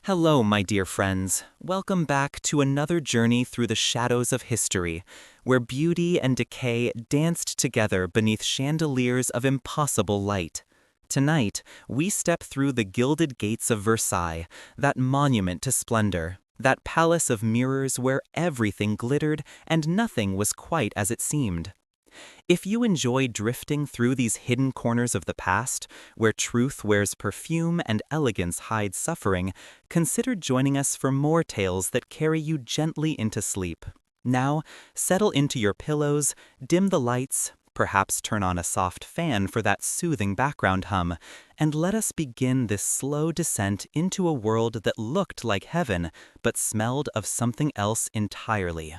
Hello, my dear friends. Welcome back to another journey through the shadows of history, where beauty and decay danced together beneath chandeliers of impossible light. Tonight, we step through the gilded gates of Versailles, that monument to splendor, that palace of mirrors where everything glittered and nothing was quite as it seemed. If you enjoy drifting through these hidden corners of the past, where truth wears perfume and elegance hides suffering, consider joining us for more tales that carry you gently into sleep. Now, settle into your pillows, dim the lights, perhaps turn on a soft fan for that soothing background hum, and let us begin this slow descent into a world that looked like heaven, but smelled of something else entirely.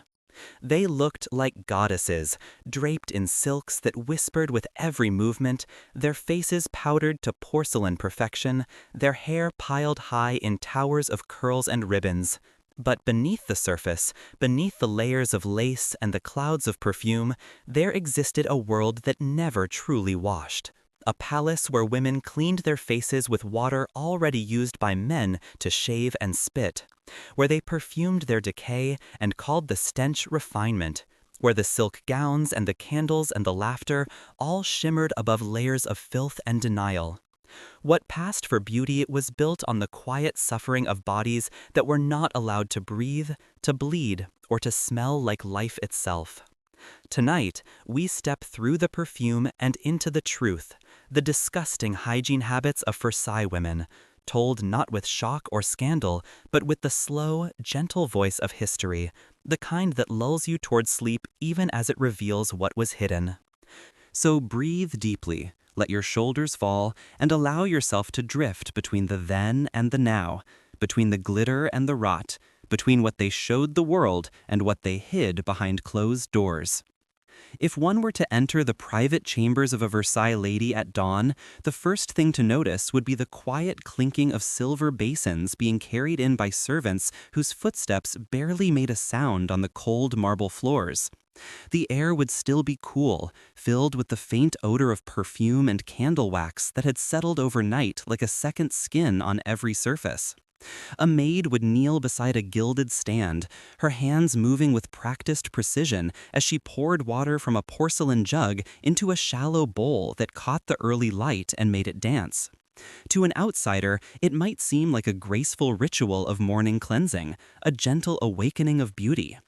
They looked like goddesses, draped in silks that whispered with every movement, their faces powdered to porcelain perfection, their hair piled high in towers of curls and ribbons. But beneath the surface, beneath the layers of lace and the clouds of perfume, there existed a world that never truly washed. A palace where women cleaned their faces with water already used by men to shave and spit, where they perfumed their decay and called the stench refinement, where the silk gowns and the candles and the laughter all shimmered above layers of filth and denial. What passed for beauty was built on the quiet suffering of bodies that were not allowed to breathe, to bleed, or to smell like life itself. Tonight, we step through the perfume and into the truth, the disgusting hygiene habits of Versailles women, told not with shock or scandal, but with the slow, gentle voice of history, the kind that lulls you toward sleep even as it reveals what was hidden. So breathe deeply, let your shoulders fall, and allow yourself to drift between the then and the now, between the glitter and the rot, between what they showed the world and what they hid behind closed doors. If one were to enter the private chambers of a Versailles lady at dawn, the first thing to notice would be the quiet clinking of silver basins being carried in by servants whose footsteps barely made a sound on the cold marble floors. The air would still be cool, filled with the faint odor of perfume and candle wax that had settled overnight like a second skin on every surface. A maid would kneel beside a gilded stand, her hands moving with practiced precision as she poured water from a porcelain jug into a shallow bowl that caught the early light and made it dance. To an outsider, it might seem like a graceful ritual of morning cleansing, a gentle awakening of beauty.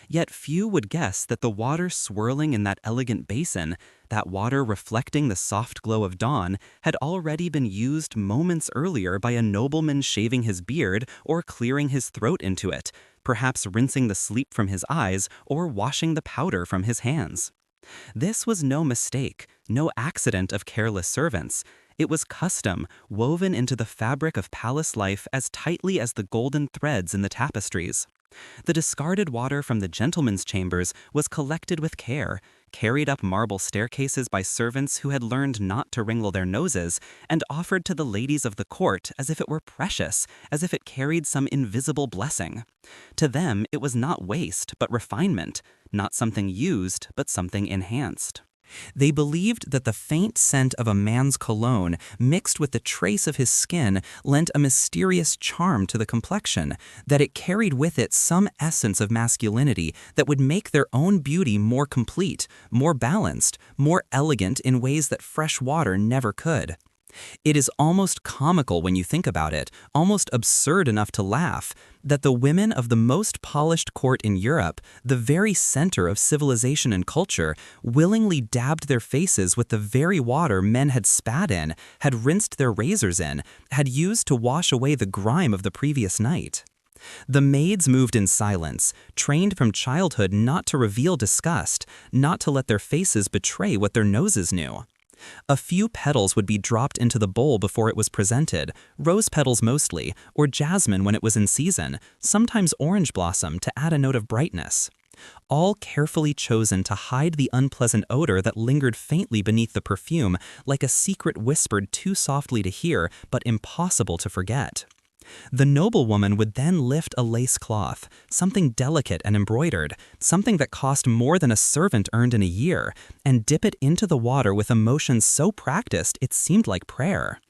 Yet few would guess that the water swirling in that elegant basin, that water reflecting the soft glow of dawn, had already been used moments earlier by a nobleman shaving his beard or clearing his throat into it, perhaps rinsing the sleep from his eyes or washing the powder from his hands. This was no mistake, no accident of careless servants. It was custom, woven into the fabric of palace life as tightly as the golden threads in the tapestries. The discarded water from the gentlemen's chambers was collected with care, carried up marble staircases by servants who had learned not to wrinkle their noses, and offered to the ladies of the court as if it were precious, as if it carried some invisible blessing. To them, it was not waste, but refinement, not something used, but something enhanced. They believed that the faint scent of a man's cologne mixed with the trace of his skin lent a mysterious charm to the complexion, that it carried with it some essence of masculinity that would make their own beauty more complete, more balanced, more elegant in ways that fresh water never could. It is almost comical when you think about it, almost absurd enough to laugh, that the women of the most polished court in Europe, the very center of civilization and culture, willingly dabbed their faces with the very water men had spat in, had rinsed their razors in, had used to wash away the grime of the previous night. The maids moved in silence, trained from childhood not to reveal disgust, not to let their faces betray what their noses knew. A few petals would be dropped into the bowl before it was presented, rose petals mostly, or jasmine when it was in season, sometimes orange blossom to add a note of brightness. All carefully chosen to hide the unpleasant odor that lingered faintly beneath the perfume, like a secret whispered too softly to hear but impossible to forget. The noblewoman would then lift a lace cloth, something delicate and embroidered, something that cost more than a servant earned in a year, and dip it into the water with emotions so practiced it seemed like prayer.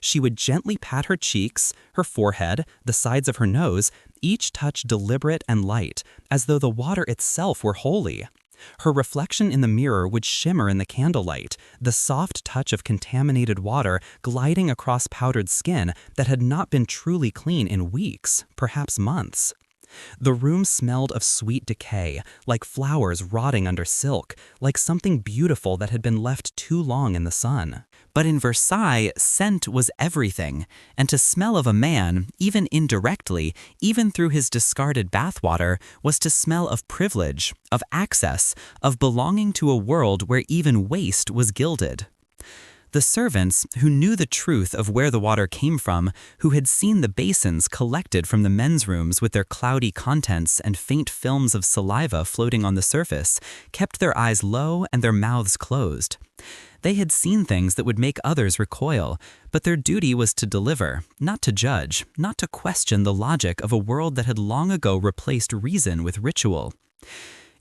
She would gently pat her cheeks, her forehead, the sides of her nose, each touch deliberate and light, as though the water itself were holy. Her reflection in the mirror would shimmer in the candlelight, the soft touch of contaminated water gliding across powdered skin that had not been truly clean in weeks, perhaps months. The room smelled of sweet decay, like flowers rotting under silk, like something beautiful that had been left too long in the sun. But in Versailles, scent was everything, and to smell of a man, even indirectly, even through his discarded bathwater, was to smell of privilege, of access, of belonging to a world where even waste was gilded. The servants, who knew the truth of where the water came from, who had seen the basins collected from the men's rooms with their cloudy contents and faint films of saliva floating on the surface, kept their eyes low and their mouths closed. They had seen things that would make others recoil, but their duty was to deliver, not to judge, not to question the logic of a world that had long ago replaced reason with ritual.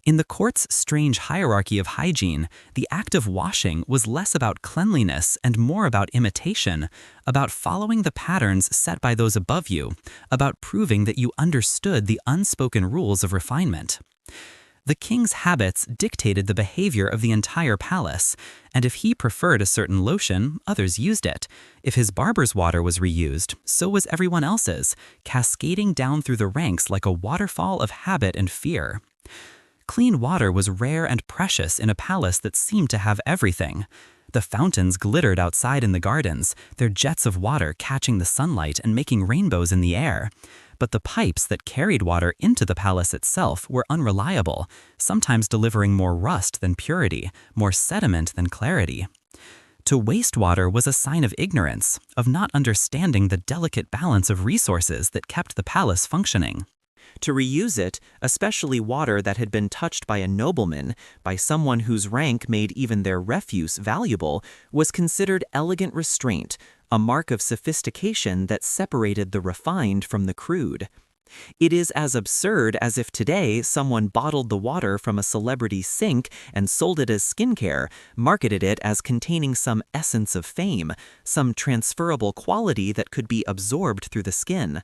In the court's strange hierarchy of hygiene, the act of washing was less about cleanliness and more about imitation, about following the patterns set by those above you, about proving that you understood the unspoken rules of refinement. The king's habits dictated the behavior of the entire palace, and if he preferred a certain lotion, others used it. If his barber's water was reused, so was everyone else's, cascading down through the ranks like a waterfall of habit and fear. Clean water was rare and precious in a palace that seemed to have everything. The fountains glittered outside in the gardens, their jets of water catching the sunlight and making rainbows in the air. But the pipes that carried water into the palace itself were unreliable, sometimes delivering more rust than purity, more sediment than clarity. To waste water was a sign of ignorance, of not understanding the delicate balance of resources that kept the palace functioning. To reuse it, especially water that had been touched by a nobleman, by someone whose rank made even their refuse valuable, was considered elegant restraint, a mark of sophistication that separated the refined from the crude. It is as absurd as if today someone bottled the water from a celebrity sink and sold it as skincare, marketed it as containing some essence of fame, some transferable quality that could be absorbed through the skin.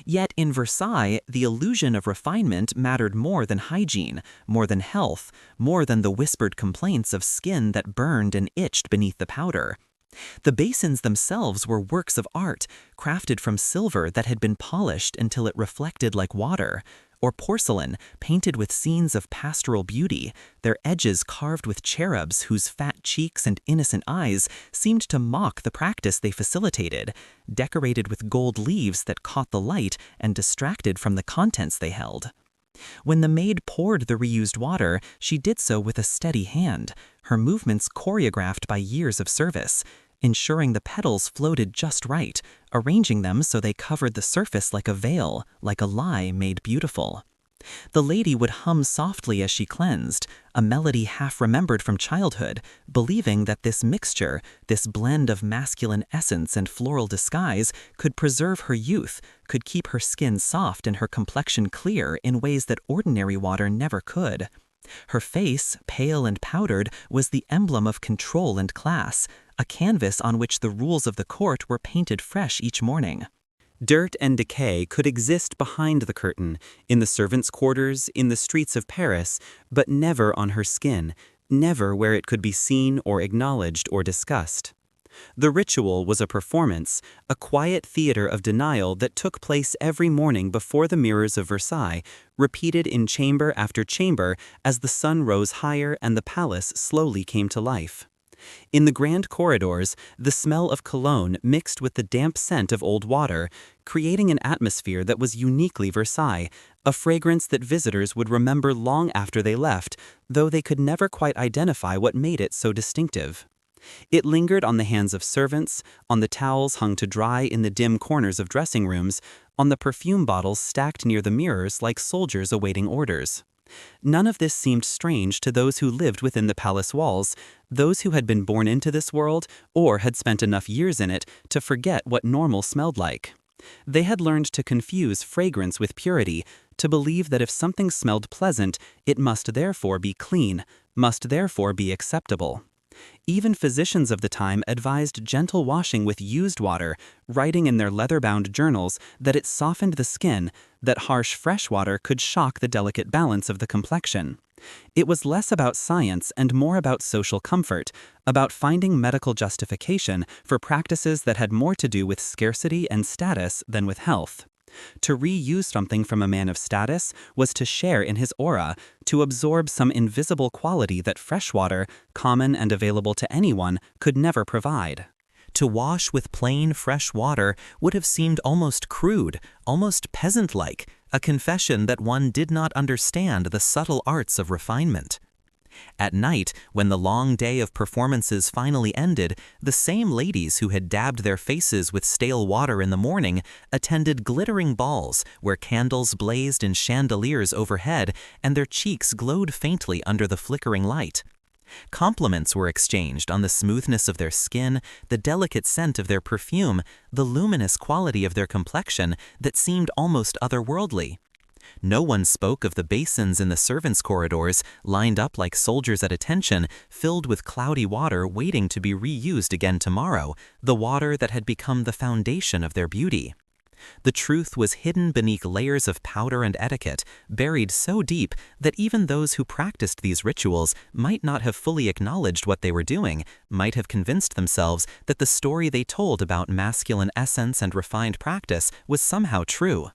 Yet in Versailles, the illusion of refinement mattered more than hygiene, more than health, more than the whispered complaints of skin that burned and itched beneath the powder. The basins themselves were works of art, crafted from silver that had been polished until it reflected like water, or porcelain painted with scenes of pastoral beauty, their edges carved with cherubs whose fat cheeks and innocent eyes seemed to mock the practice they facilitated, decorated with gold leaves that caught the light and distracted from the contents they held. When the maid poured the reused water, she did so with a steady hand, her movements choreographed by years of service, ensuring the petals floated just right, arranging them so they covered the surface like a veil, like a lie made beautiful. The lady would hum softly as she cleansed, a melody half remembered from childhood, believing that this mixture, this blend of masculine essence and floral disguise, could preserve her youth, could keep her skin soft and her complexion clear in ways that ordinary water never could. Her face, pale and powdered, was the emblem of control and class, a canvas on which the rules of the court were painted fresh each morning. Dirt and decay could exist behind the curtain, in the servants' quarters, in the streets of Paris, but never on her skin, never where it could be seen or acknowledged or discussed. The ritual was a performance, a quiet theater of denial that took place every morning before the mirrors of Versailles, repeated in chamber after chamber as the sun rose higher and the palace slowly came to life. In the grand corridors, the smell of cologne mixed with the damp scent of old water, creating an atmosphere that was uniquely Versailles, a fragrance that visitors would remember long after they left, though they could never quite identify what made it so distinctive. It lingered on the hands of servants, on the towels hung to dry in the dim corners of dressing rooms, on the perfume bottles stacked near the mirrors like soldiers awaiting orders. None of this seemed strange to those who lived within the palace walls, those who had been born into this world or had spent enough years in it to forget what normal smelled like. They had learned to confuse fragrance with purity, to believe that if something smelled pleasant, it must therefore be clean, must therefore be acceptable. Even physicians of the time advised gentle washing with used water, writing in their leather-bound journals that it softened the skin, that harsh fresh water could shock the delicate balance of the complexion. It was less about science and more about social comfort, about finding medical justification for practices that had more to do with scarcity and status than with health. To reuse something from a man of status was to share in his aura, to absorb some invisible quality that fresh water, common and available to anyone, could never provide. To wash with plain, fresh water would have seemed almost crude, almost peasant-like, a confession that one did not understand the subtle arts of refinement. At night, when the long day of performances finally ended, the same ladies who had dabbed their faces with stale water in the morning attended glittering balls where candles blazed in chandeliers overhead and their cheeks glowed faintly under the flickering light. Compliments were exchanged on the smoothness of their skin, the delicate scent of their perfume, the luminous quality of their complexion that seemed almost otherworldly. No one spoke of the basins in the servants' corridors, lined up like soldiers at attention, filled with cloudy water waiting to be reused again tomorrow, the water that had become the foundation of their beauty. The truth was hidden beneath layers of powder and etiquette, buried so deep that even those who practiced these rituals might not have fully acknowledged what they were doing, might have convinced themselves that the story they told about masculine essence and refined practice was somehow true.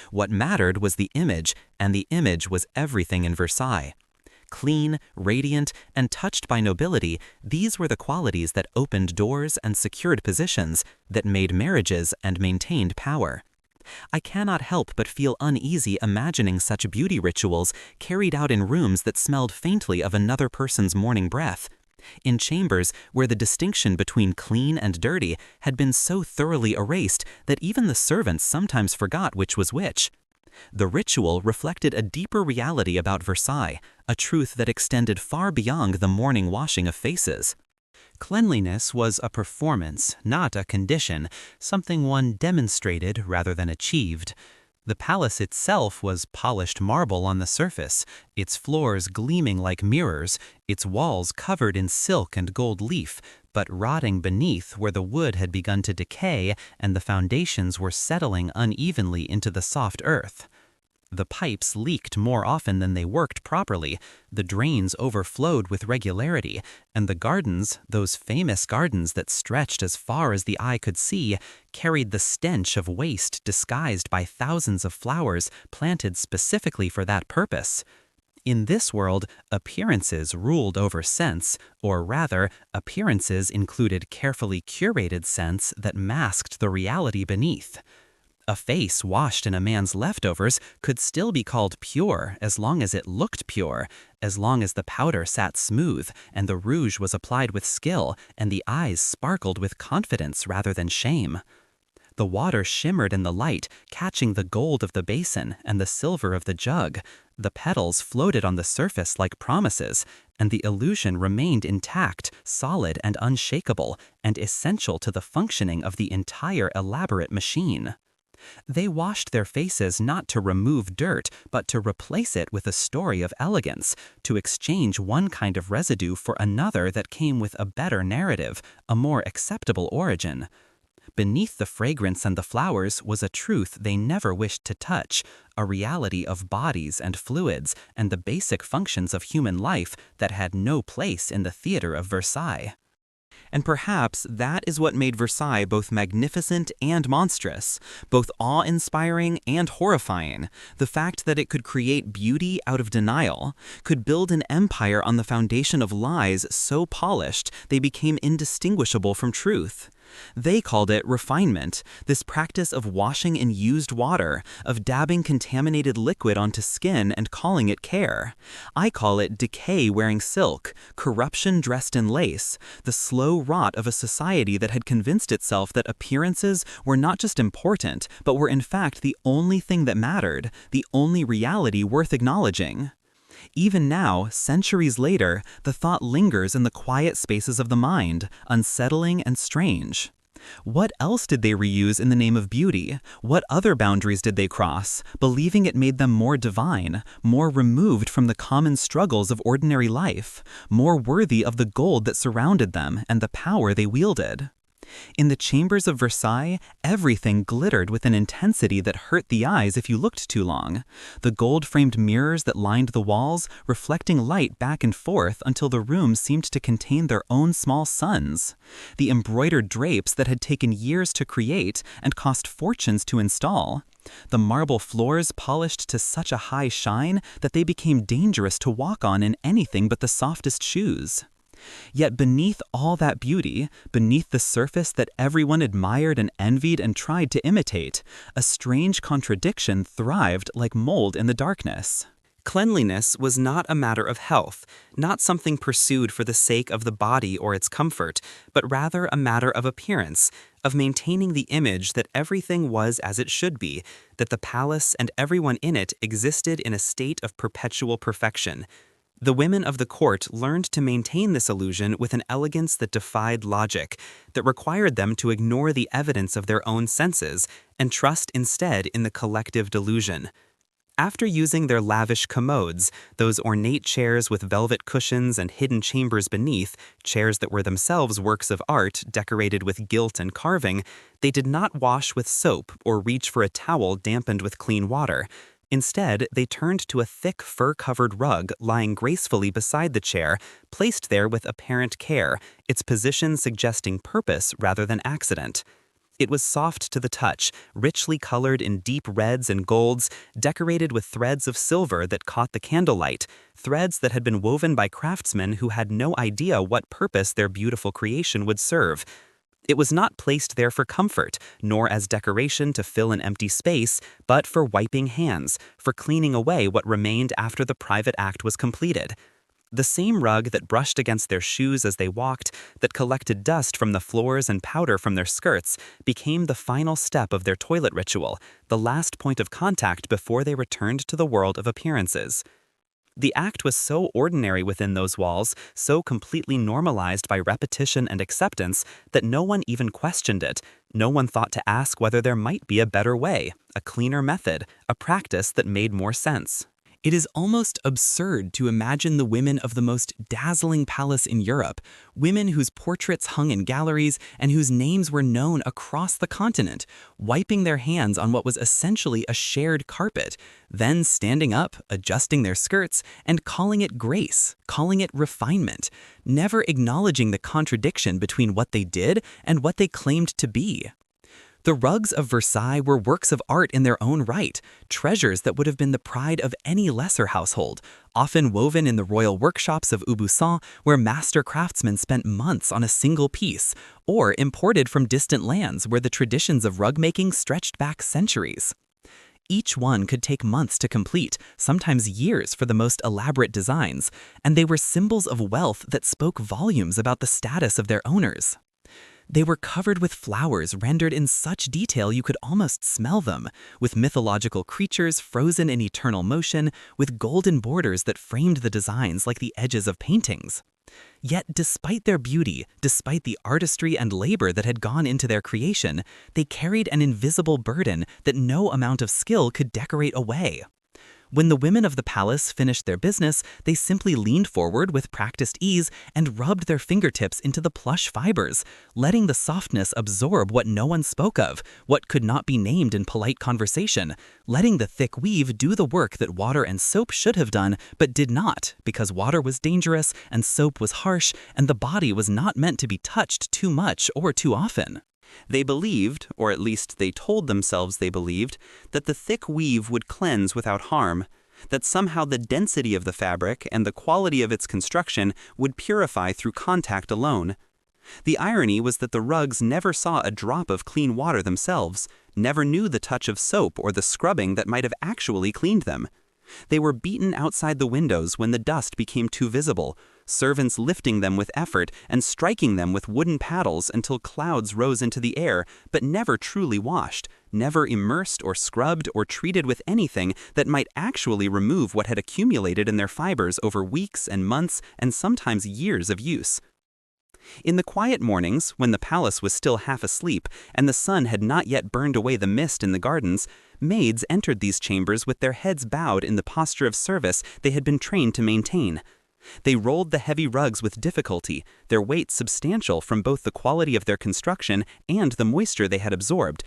What mattered was the image, and the image was everything in Versailles. Clean, radiant, and touched by nobility, these were the qualities that opened doors and secured positions, that made marriages and maintained power. I cannot help but feel uneasy imagining such beauty rituals carried out in rooms that smelled faintly of another person's morning breath, in chambers where the distinction between clean and dirty had been so thoroughly erased that even the servants sometimes forgot which was which. The ritual reflected a deeper reality about Versailles, a truth that extended far beyond the morning washing of faces. Cleanliness was a performance, not a condition, something one demonstrated rather than achieved. The palace itself was polished marble on the surface, its floors gleaming like mirrors, its walls covered in silk and gold leaf, but rotting beneath where the wood had begun to decay and the foundations were settling unevenly into the soft earth. The pipes leaked more often than they worked properly, the drains overflowed with regularity, and the gardens, those famous gardens that stretched as far as the eye could see, carried the stench of waste disguised by thousands of flowers planted specifically for that purpose. In this world, appearances ruled over sense, or rather, appearances included carefully curated scents that masked the reality beneath. A face washed in a man's leftovers could still be called pure as long as it looked pure, as long as the powder sat smooth and the rouge was applied with skill and the eyes sparkled with confidence rather than shame. The water shimmered in the light, catching the gold of the basin and the silver of the jug. The petals floated on the surface like promises, and the illusion remained intact, solid and unshakable, and essential to the functioning of the entire elaborate machine. They washed their faces not to remove dirt, but to replace it with a story of elegance, to exchange one kind of residue for another that came with a better narrative, a more acceptable origin. Beneath the fragrance and the flowers was a truth they never wished to touch, a reality of bodies and fluids and the basic functions of human life that had no place in the theater of Versailles. And perhaps that is what made Versailles both magnificent and monstrous, both awe-inspiring and horrifying, the fact that it could create beauty out of denial, could build an empire on the foundation of lies so polished they became indistinguishable from truth. They called it refinement, this practice of washing in used water, of dabbing contaminated liquid onto skin and calling it care. I call it decay wearing silk, corruption dressed in lace, the slow rot of a society that had convinced itself that appearances were not just important, but were in fact the only thing that mattered, the only reality worth acknowledging. Even now, centuries later, the thought lingers in the quiet spaces of the mind, unsettling and strange. What else did they reuse in the name of beauty? What other boundaries did they cross, believing it made them more divine, more removed from the common struggles of ordinary life, more worthy of the gold that surrounded them and the power they wielded? In the chambers of Versailles, everything glittered with an intensity that hurt the eyes if you looked too long. The gold-framed mirrors that lined the walls, reflecting light back and forth until the rooms seemed to contain their own small suns. The embroidered drapes that had taken years to create and cost fortunes to install. The marble floors polished to such a high shine that they became dangerous to walk on in anything but the softest shoes. Yet beneath all that beauty, beneath the surface that everyone admired and envied and tried to imitate, a strange contradiction thrived like mold in the darkness. Cleanliness was not a matter of health, not something pursued for the sake of the body or its comfort, but rather a matter of appearance, of maintaining the image that everything was as it should be, that the palace and everyone in it existed in a state of perpetual perfection. The women of the court learned to maintain this illusion with an elegance that defied logic, that required them to ignore the evidence of their own senses and trust instead in the collective delusion. After using their lavish commodes, those ornate chairs with velvet cushions and hidden chambers beneath, chairs that were themselves works of art decorated with gilt and carving, they did not wash with soap or reach for a towel dampened with clean water. Instead, they turned to a thick fur-covered rug lying gracefully beside the chair, placed there with apparent care, its position suggesting purpose rather than accident. It was soft to the touch, richly colored in deep reds and golds, decorated with threads of silver that caught the candlelight, threads that had been woven by craftsmen who had no idea what purpose their beautiful creation would serve. It was not placed there for comfort, nor as decoration to fill an empty space, but for wiping hands, for cleaning away what remained after the private act was completed. The same rug that brushed against their shoes as they walked, that collected dust from the floors and powder from their skirts, became the final step of their toilet ritual, the last point of contact before they returned to the world of appearances. The act was so ordinary within those walls, so completely normalized by repetition and acceptance, that no one even questioned it. No one thought to ask whether there might be a better way, a cleaner method, a practice that made more sense. It is almost absurd to imagine the women of the most dazzling palace in Europe, women whose portraits hung in galleries and whose names were known across the continent, wiping their hands on what was essentially a shared carpet, then standing up, adjusting their skirts, and calling it grace, calling it refinement, never acknowledging the contradiction between what they did and what they claimed to be. The rugs of Versailles were works of art in their own right, treasures that would have been the pride of any lesser household, often woven in the royal workshops of Aubusson, where master craftsmen spent months on a single piece, or imported from distant lands where the traditions of rug making stretched back centuries. Each one could take months to complete, sometimes years for the most elaborate designs, and they were symbols of wealth that spoke volumes about the status of their owners. They were covered with flowers rendered in such detail you could almost smell them, with mythological creatures frozen in eternal motion, with golden borders that framed the designs like the edges of paintings. Yet despite their beauty, despite the artistry and labor that had gone into their creation, they carried an invisible burden that no amount of skill could decorate away. When the women of the palace finished their business, they simply leaned forward with practiced ease and rubbed their fingertips into the plush fibers, letting the softness absorb what no one spoke of, what could not be named in polite conversation, letting the thick weave do the work that water and soap should have done, but did not, because water was dangerous and soap was harsh, and the body was not meant to be touched too much or too often. They believed, or at least they told themselves they believed, that the thick weave would cleanse without harm, that somehow the density of the fabric and the quality of its construction would purify through contact alone. The irony was that the rugs never saw a drop of clean water themselves, never knew the touch of soap or the scrubbing that might have actually cleaned them. They were beaten outside the windows when the dust became too visible, servants lifting them with effort and striking them with wooden paddles until clouds rose into the air, but never truly washed, never immersed or scrubbed or treated with anything that might actually remove what had accumulated in their fibers over weeks and months and sometimes years of use. In the quiet mornings, when the palace was still half asleep and the sun had not yet burned away the mist in the gardens, maids entered these chambers with their heads bowed in the posture of service they had been trained to maintain. They rolled the heavy rugs with difficulty, their weight substantial from both the quality of their construction and the moisture they had absorbed,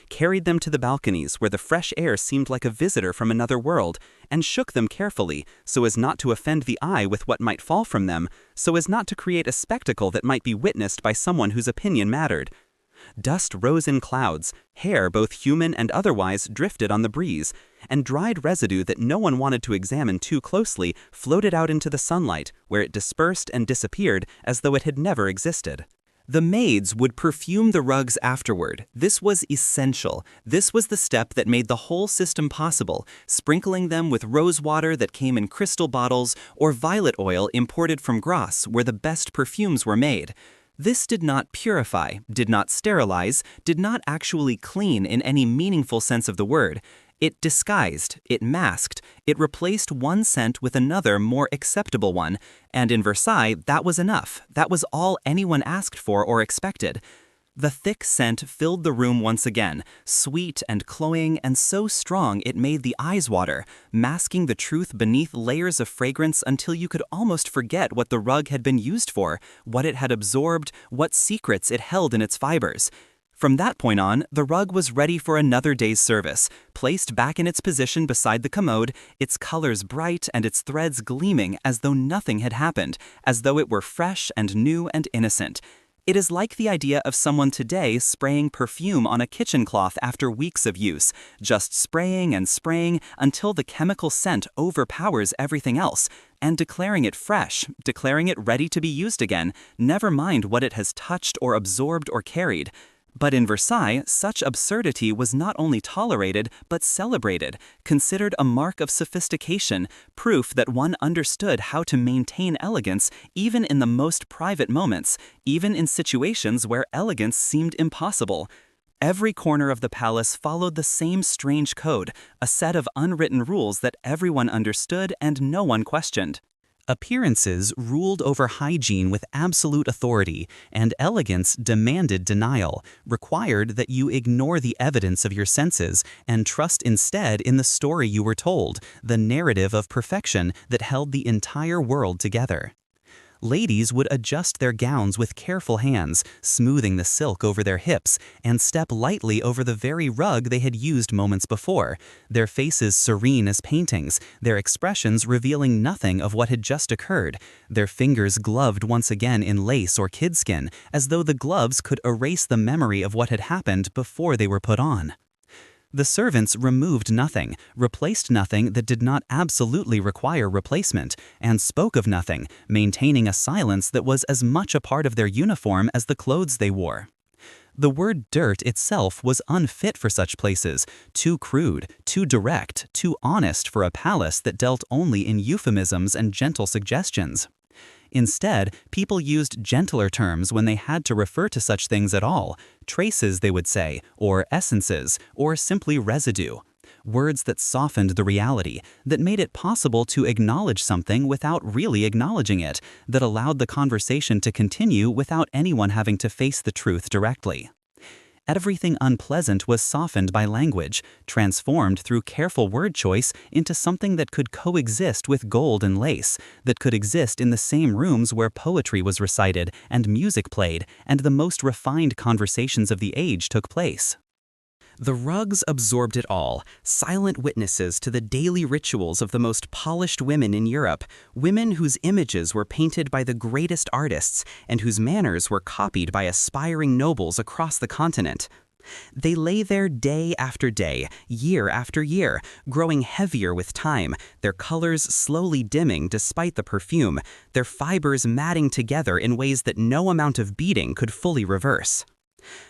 carried them to the balconies where the fresh air seemed like a visitor from another world, and shook them carefully so as not to offend the eye with what might fall from them, so as not to create a spectacle that might be witnessed by someone whose opinion mattered. Dust rose in clouds, hair both human and otherwise drifted on the breeze, and dried residue that no one wanted to examine too closely floated out into the sunlight, where it dispersed and disappeared as though it had never existed. The maids would perfume the rugs afterward. This was essential. This was the step that made the whole system possible, sprinkling them with rose water that came in crystal bottles or violet oil imported from Grasse, where the best perfumes were made. This did not purify, did not sterilize, did not actually clean in any meaningful sense of the word. It disguised, it masked, it replaced one scent with another more acceptable one, and in Versailles, that was enough. That was all anyone asked for or expected. The thick scent filled the room once again, sweet and cloying and so strong it made the eyes water, masking the truth beneath layers of fragrance until you could almost forget what the rug had been used for, what it had absorbed, what secrets it held in its fibers. From that point on, the rug was ready for another day's service, placed back in its position beside the commode, its colors bright and its threads gleaming as though nothing had happened, as though it were fresh and new and innocent. It is like the idea of someone today spraying perfume on a kitchen cloth after weeks of use, just spraying and spraying until the chemical scent overpowers everything else, and declaring it fresh, declaring it ready to be used again, never mind what it has touched or absorbed or carried. But in Versailles, such absurdity was not only tolerated, but celebrated, considered a mark of sophistication, proof that one understood how to maintain elegance even in the most private moments, even in situations where elegance seemed impossible. Every corner of the palace followed the same strange code, a set of unwritten rules that everyone understood and no one questioned. Appearances ruled over hygiene with absolute authority, and elegance demanded denial, required that you ignore the evidence of your senses and trust instead in the story you were told, the narrative of perfection that held the entire world together. Ladies would adjust their gowns with careful hands, smoothing the silk over their hips, and step lightly over the very rug they had used moments before, their faces serene as paintings, their expressions revealing nothing of what had just occurred, their fingers gloved once again in lace or kidskin, as though the gloves could erase the memory of what had happened before they were put on. The servants removed nothing, replaced nothing that did not absolutely require replacement, and spoke of nothing, maintaining a silence that was as much a part of their uniform as the clothes they wore. The word dirt itself was unfit for such places, too crude, too direct, too honest for a palace that dealt only in euphemisms and gentle suggestions. Instead, people used gentler terms when they had to refer to such things at all, traces they would say, or essences, or simply residue. Words that softened the reality, that made it possible to acknowledge something without really acknowledging it, that allowed the conversation to continue without anyone having to face the truth directly. Everything unpleasant was softened by language, transformed through careful word choice into something that could coexist with gold and lace, that could exist in the same rooms where poetry was recited and music played and the most refined conversations of the age took place. The rugs absorbed it all, silent witnesses to the daily rituals of the most polished women in Europe, women whose images were painted by the greatest artists and whose manners were copied by aspiring nobles across the continent. They lay there day after day, year after year, growing heavier with time, their colors slowly dimming despite the perfume, their fibers matting together in ways that no amount of beating could fully reverse.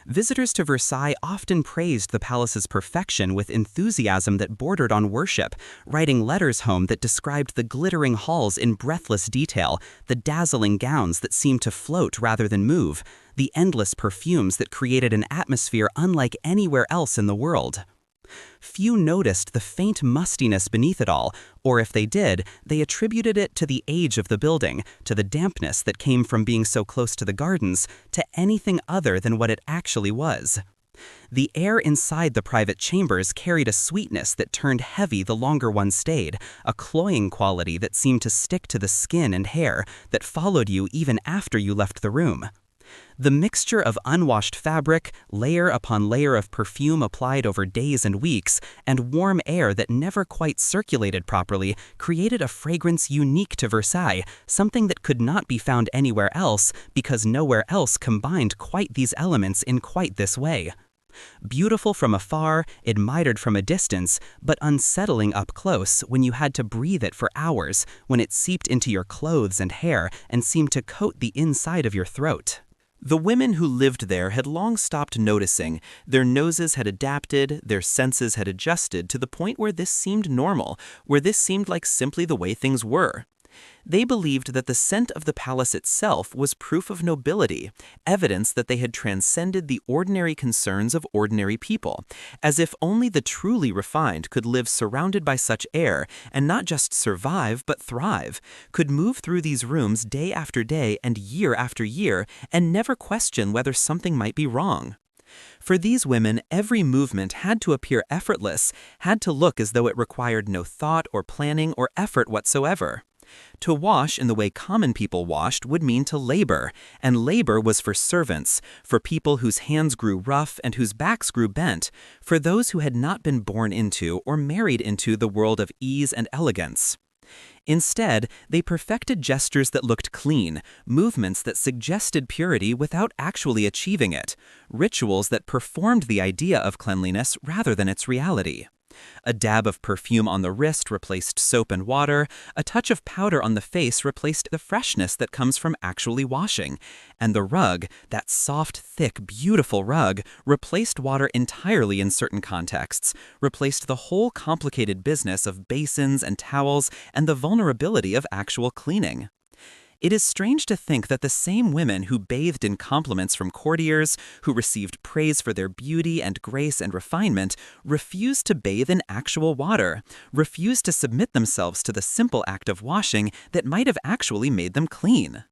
Visitors to Versailles often praised the palace's perfection with enthusiasm that bordered on worship, writing letters home that described the glittering halls in breathless detail, the dazzling gowns that seemed to float rather than move, the endless perfumes that created an atmosphere unlike anywhere else in the world. Few noticed the faint mustiness beneath it all, or if they did, they attributed it to the age of the building, to the dampness that came from being so close to the gardens, to anything other than what it actually was. The air inside the private chambers carried a sweetness that turned heavy the longer one stayed, a cloying quality that seemed to stick to the skin and hair, that followed you even after you left the room. The mixture of unwashed fabric, layer upon layer of perfume applied over days and weeks, and warm air that never quite circulated properly created a fragrance unique to Versailles, something that could not be found anywhere else because nowhere else combined quite these elements in quite this way. Beautiful from afar, admired from a distance, but unsettling up close when you had to breathe it for hours, when it seeped into your clothes and hair and seemed to coat the inside of your throat. The women who lived there had long stopped noticing. Their noses had adapted, their senses had adjusted to the point where this seemed normal, where this seemed like simply the way things were. They believed that the scent of the palace itself was proof of nobility, evidence that they had transcended the ordinary concerns of ordinary people, as if only the truly refined could live surrounded by such air and not just survive but thrive, could move through these rooms day after day and year after year and never question whether something might be wrong. For these women, every movement had to appear effortless, had to look as though it required no thought or planning or effort whatsoever. To wash in the way common people washed would mean to labor, and labor was for servants, for people whose hands grew rough and whose backs grew bent, for those who had not been born into or married into the world of ease and elegance. Instead, they perfected gestures that looked clean, movements that suggested purity without actually achieving it, rituals that performed the idea of cleanliness rather than its reality. A dab of perfume on the wrist replaced soap and water, a touch of powder on the face replaced the freshness that comes from actually washing, and the rug, that soft, thick, beautiful rug, replaced water entirely in certain contexts, replaced the whole complicated business of basins and towels and the vulnerability of actual cleaning. It is strange to think that the same women who bathed in compliments from courtiers, who received praise for their beauty and grace and refinement, refused to bathe in actual water, refused to submit themselves to the simple act of washing that might have actually made them clean.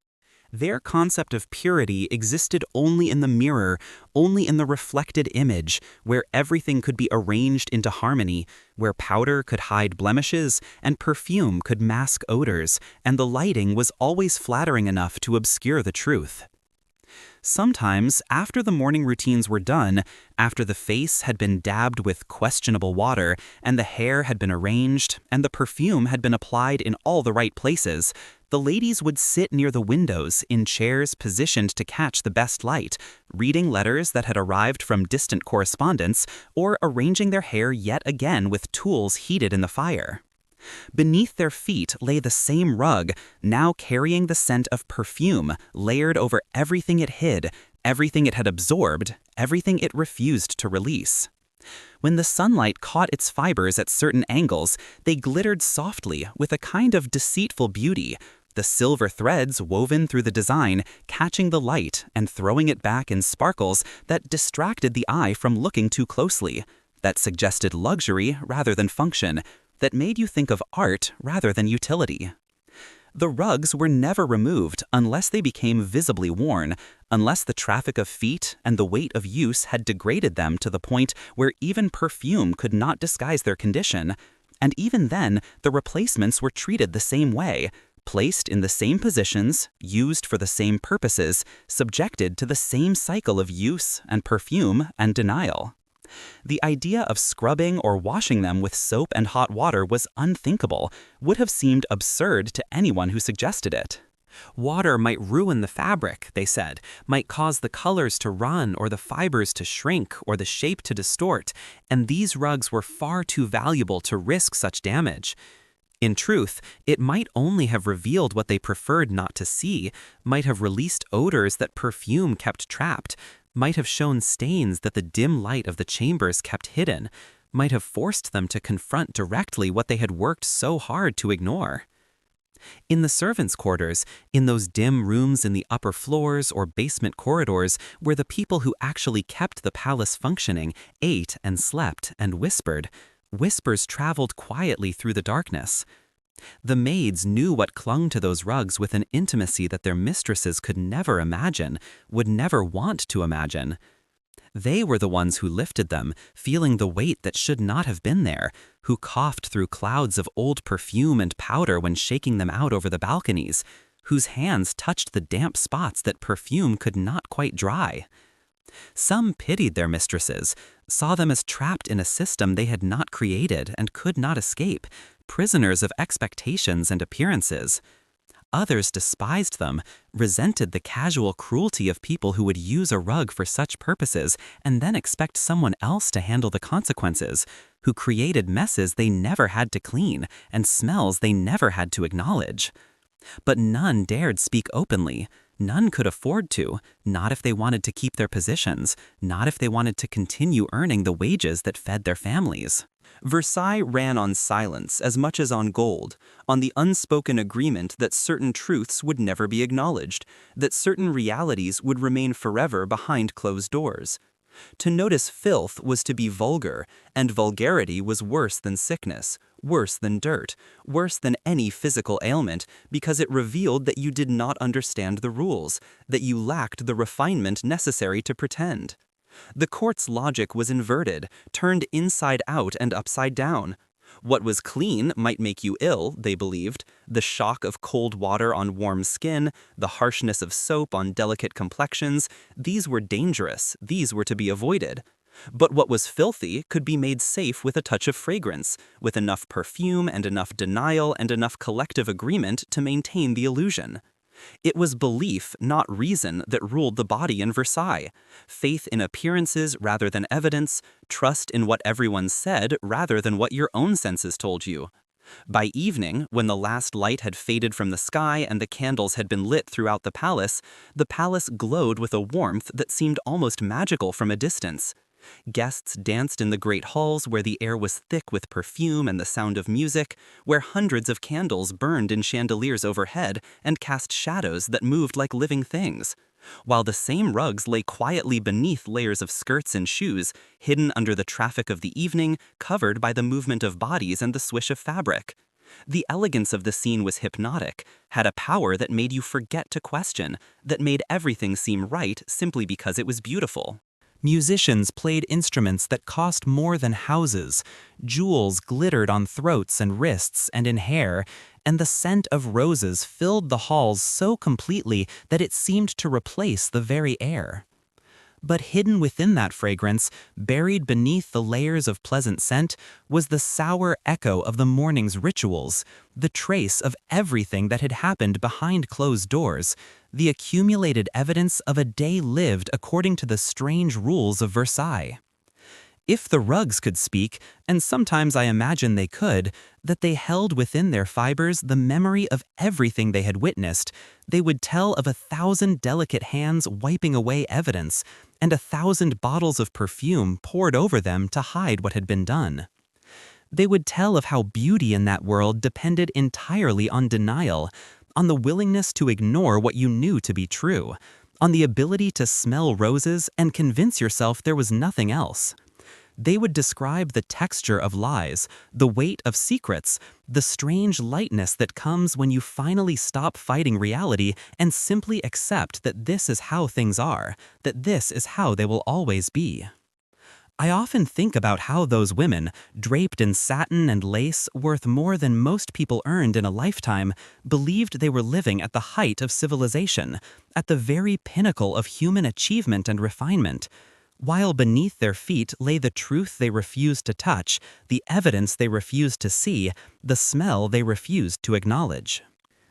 Their concept of purity existed only in the mirror, only in the reflected image, where everything could be arranged into harmony, where powder could hide blemishes and perfume could mask odors, and the lighting was always flattering enough to obscure the truth. Sometimes, after the morning routines were done, after the face had been dabbed with questionable water, and the hair had been arranged, and the perfume had been applied in all the right places, the ladies would sit near the windows in chairs positioned to catch the best light, reading letters that had arrived from distant correspondents, or arranging their hair yet again with tools heated in the fire. Beneath their feet lay the same rug, now carrying the scent of perfume layered over everything it hid, everything it had absorbed, everything it refused to release. When the sunlight caught its fibers at certain angles, they glittered softly with a kind of deceitful beauty, the silver threads woven through the design catching the light and throwing it back in sparkles that distracted the eye from looking too closely, that suggested luxury rather than function, that made you think of art rather than utility. The rugs were never removed unless they became visibly worn, unless the traffic of feet and the weight of use had degraded them to the point where even perfume could not disguise their condition, and even then the replacements were treated the same way, placed in the same positions, used for the same purposes, subjected to the same cycle of use and perfume and denial. The idea of scrubbing or washing them with soap and hot water was unthinkable, would have seemed absurd to anyone who suggested it. Water might ruin the fabric, they said, might cause the colors to run or the fibers to shrink or the shape to distort, and these rugs were far too valuable to risk such damage. In truth, it might only have revealed what they preferred not to see, might have released odors that perfume kept trapped, might have shown stains that the dim light of the chambers kept hidden, might have forced them to confront directly what they had worked so hard to ignore. In the servants' quarters, in those dim rooms in the upper floors or basement corridors where the people who actually kept the palace functioning ate and slept and whispered, whispers traveled quietly through the darkness. The maids knew what clung to those rugs with an intimacy that their mistresses could never imagine, would never want to imagine. They were the ones who lifted them, feeling the weight that should not have been there, who coughed through clouds of old perfume and powder when shaking them out over the balconies, whose hands touched the damp spots that perfume could not quite dry. Some pitied their mistresses, saw them as trapped in a system they had not created and could not escape, prisoners of expectations and appearances. Others despised them, resented the casual cruelty of people who would use a rug for such purposes and then expect someone else to handle the consequences, who created messes they never had to clean and smells they never had to acknowledge. But none dared speak openly. None could afford to, not if they wanted to keep their positions, not if they wanted to continue earning the wages that fed their families. Versailles ran on silence as much as on gold, on the unspoken agreement that certain truths would never be acknowledged, that certain realities would remain forever behind closed doors. To notice filth was to be vulgar, and vulgarity was worse than sickness, worse than dirt, worse than any physical ailment, because it revealed that you did not understand the rules, that you lacked the refinement necessary to pretend. The court's logic was inverted, turned inside out and upside down. What was clean might make you ill, they believed. The shock of cold water on warm skin, the harshness of soap on delicate complexions, these were dangerous, these were to be avoided. But what was filthy could be made safe with a touch of fragrance, with enough perfume and enough denial and enough collective agreement to maintain the illusion. It was belief, not reason, that ruled the body in Versailles. Faith in appearances rather than evidence, trust in what everyone said rather than what your own senses told you. By evening, when the last light had faded from the sky and the candles had been lit throughout the palace glowed with a warmth that seemed almost magical from a distance. Guests danced in the great halls where the air was thick with perfume and the sound of music, where hundreds of candles burned in chandeliers overhead and cast shadows that moved like living things, while the same rugs lay quietly beneath layers of skirts and shoes, hidden under the traffic of the evening, covered by the movement of bodies and the swish of fabric. The elegance of the scene was hypnotic, had a power that made you forget to question, that made everything seem right simply because it was beautiful. Musicians played instruments that cost more than houses, jewels glittered on throats and wrists and in hair, and the scent of roses filled the halls so completely that it seemed to replace the very air. But hidden within that fragrance, buried beneath the layers of pleasant scent, was the sour echo of the morning's rituals, the trace of everything that had happened behind closed doors, the accumulated evidence of a day lived according to the strange rules of Versailles. If the rugs could speak, and sometimes I imagine they could, that they held within their fibers the memory of everything they had witnessed, they would tell of 1,000 delicate hands wiping away evidence, and 1,000 bottles of perfume poured over them to hide what had been done. They would tell of how beauty in that world depended entirely on denial, on the willingness to ignore what you knew to be true, on the ability to smell roses and convince yourself there was nothing else. They would describe the texture of lies, the weight of secrets, the strange lightness that comes when you finally stop fighting reality and simply accept that this is how things are, that this is how they will always be. I often think about how those women, draped in satin and lace worth more than most people earned in a lifetime, believed they were living at the height of civilization, at the very pinnacle of human achievement and refinement, while beneath their feet lay the truth they refused to touch, the evidence they refused to see, the smell they refused to acknowledge.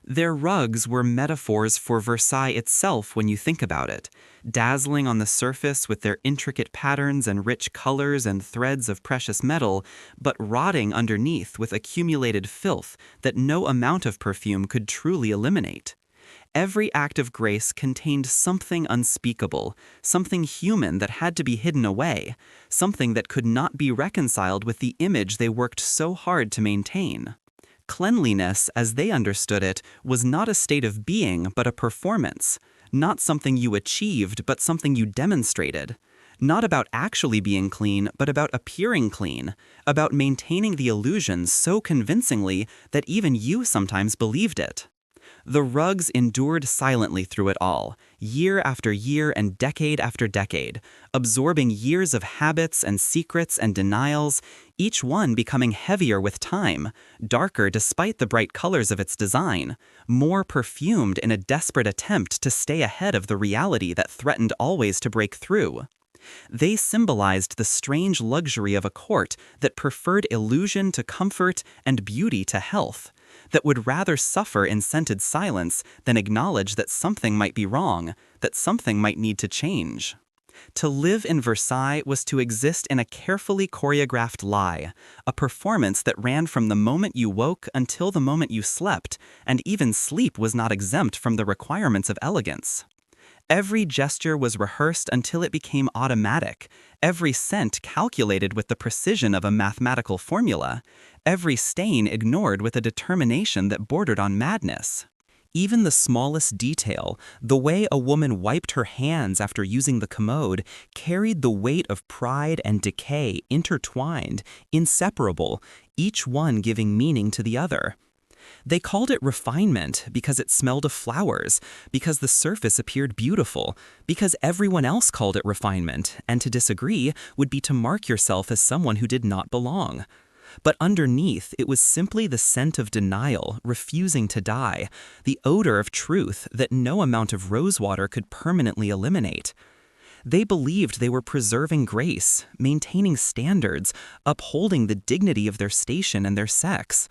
Their rugs were metaphors for Versailles itself when you think about it, dazzling on the surface with their intricate patterns and rich colors and threads of precious metal, but rotting underneath with accumulated filth that no amount of perfume could truly eliminate. Every act of grace contained something unspeakable, something human that had to be hidden away, something that could not be reconciled with the image they worked so hard to maintain. Cleanliness, as they understood it, was not a state of being but a performance, not something you achieved but something you demonstrated. Not about actually being clean, but about appearing clean, about maintaining the illusion so convincingly that even you sometimes believed it. The rugs endured silently through it all, year after year and decade after decade, absorbing years of habits and secrets and denials, each one becoming heavier with time, darker despite the bright colors of its design, more perfumed in a desperate attempt to stay ahead of the reality that threatened always to break through. They symbolized the strange luxury of a court that preferred illusion to comfort and beauty to health, that would rather suffer in scented silence than acknowledge that something might be wrong, that something might need to change. To live in Versailles was to exist in a carefully choreographed lie, a performance that ran from the moment you woke until the moment you slept, and even sleep was not exempt from the requirements of elegance. Every gesture was rehearsed until it became automatic, every scent calculated with the precision of a mathematical formula, every stain ignored with a determination that bordered on madness. Even the smallest detail, the way a woman wiped her hands after using the commode, carried the weight of pride and decay intertwined, inseparable, each one giving meaning to the other. They called it refinement because it smelled of flowers, because the surface appeared beautiful, because everyone else called it refinement, and to disagree would be to mark yourself as someone who did not belong. But underneath, it was simply the scent of denial, refusing to die, the odor of truth that no amount of rosewater could permanently eliminate. They believed they were preserving grace, maintaining standards, upholding the dignity of their station and their sex.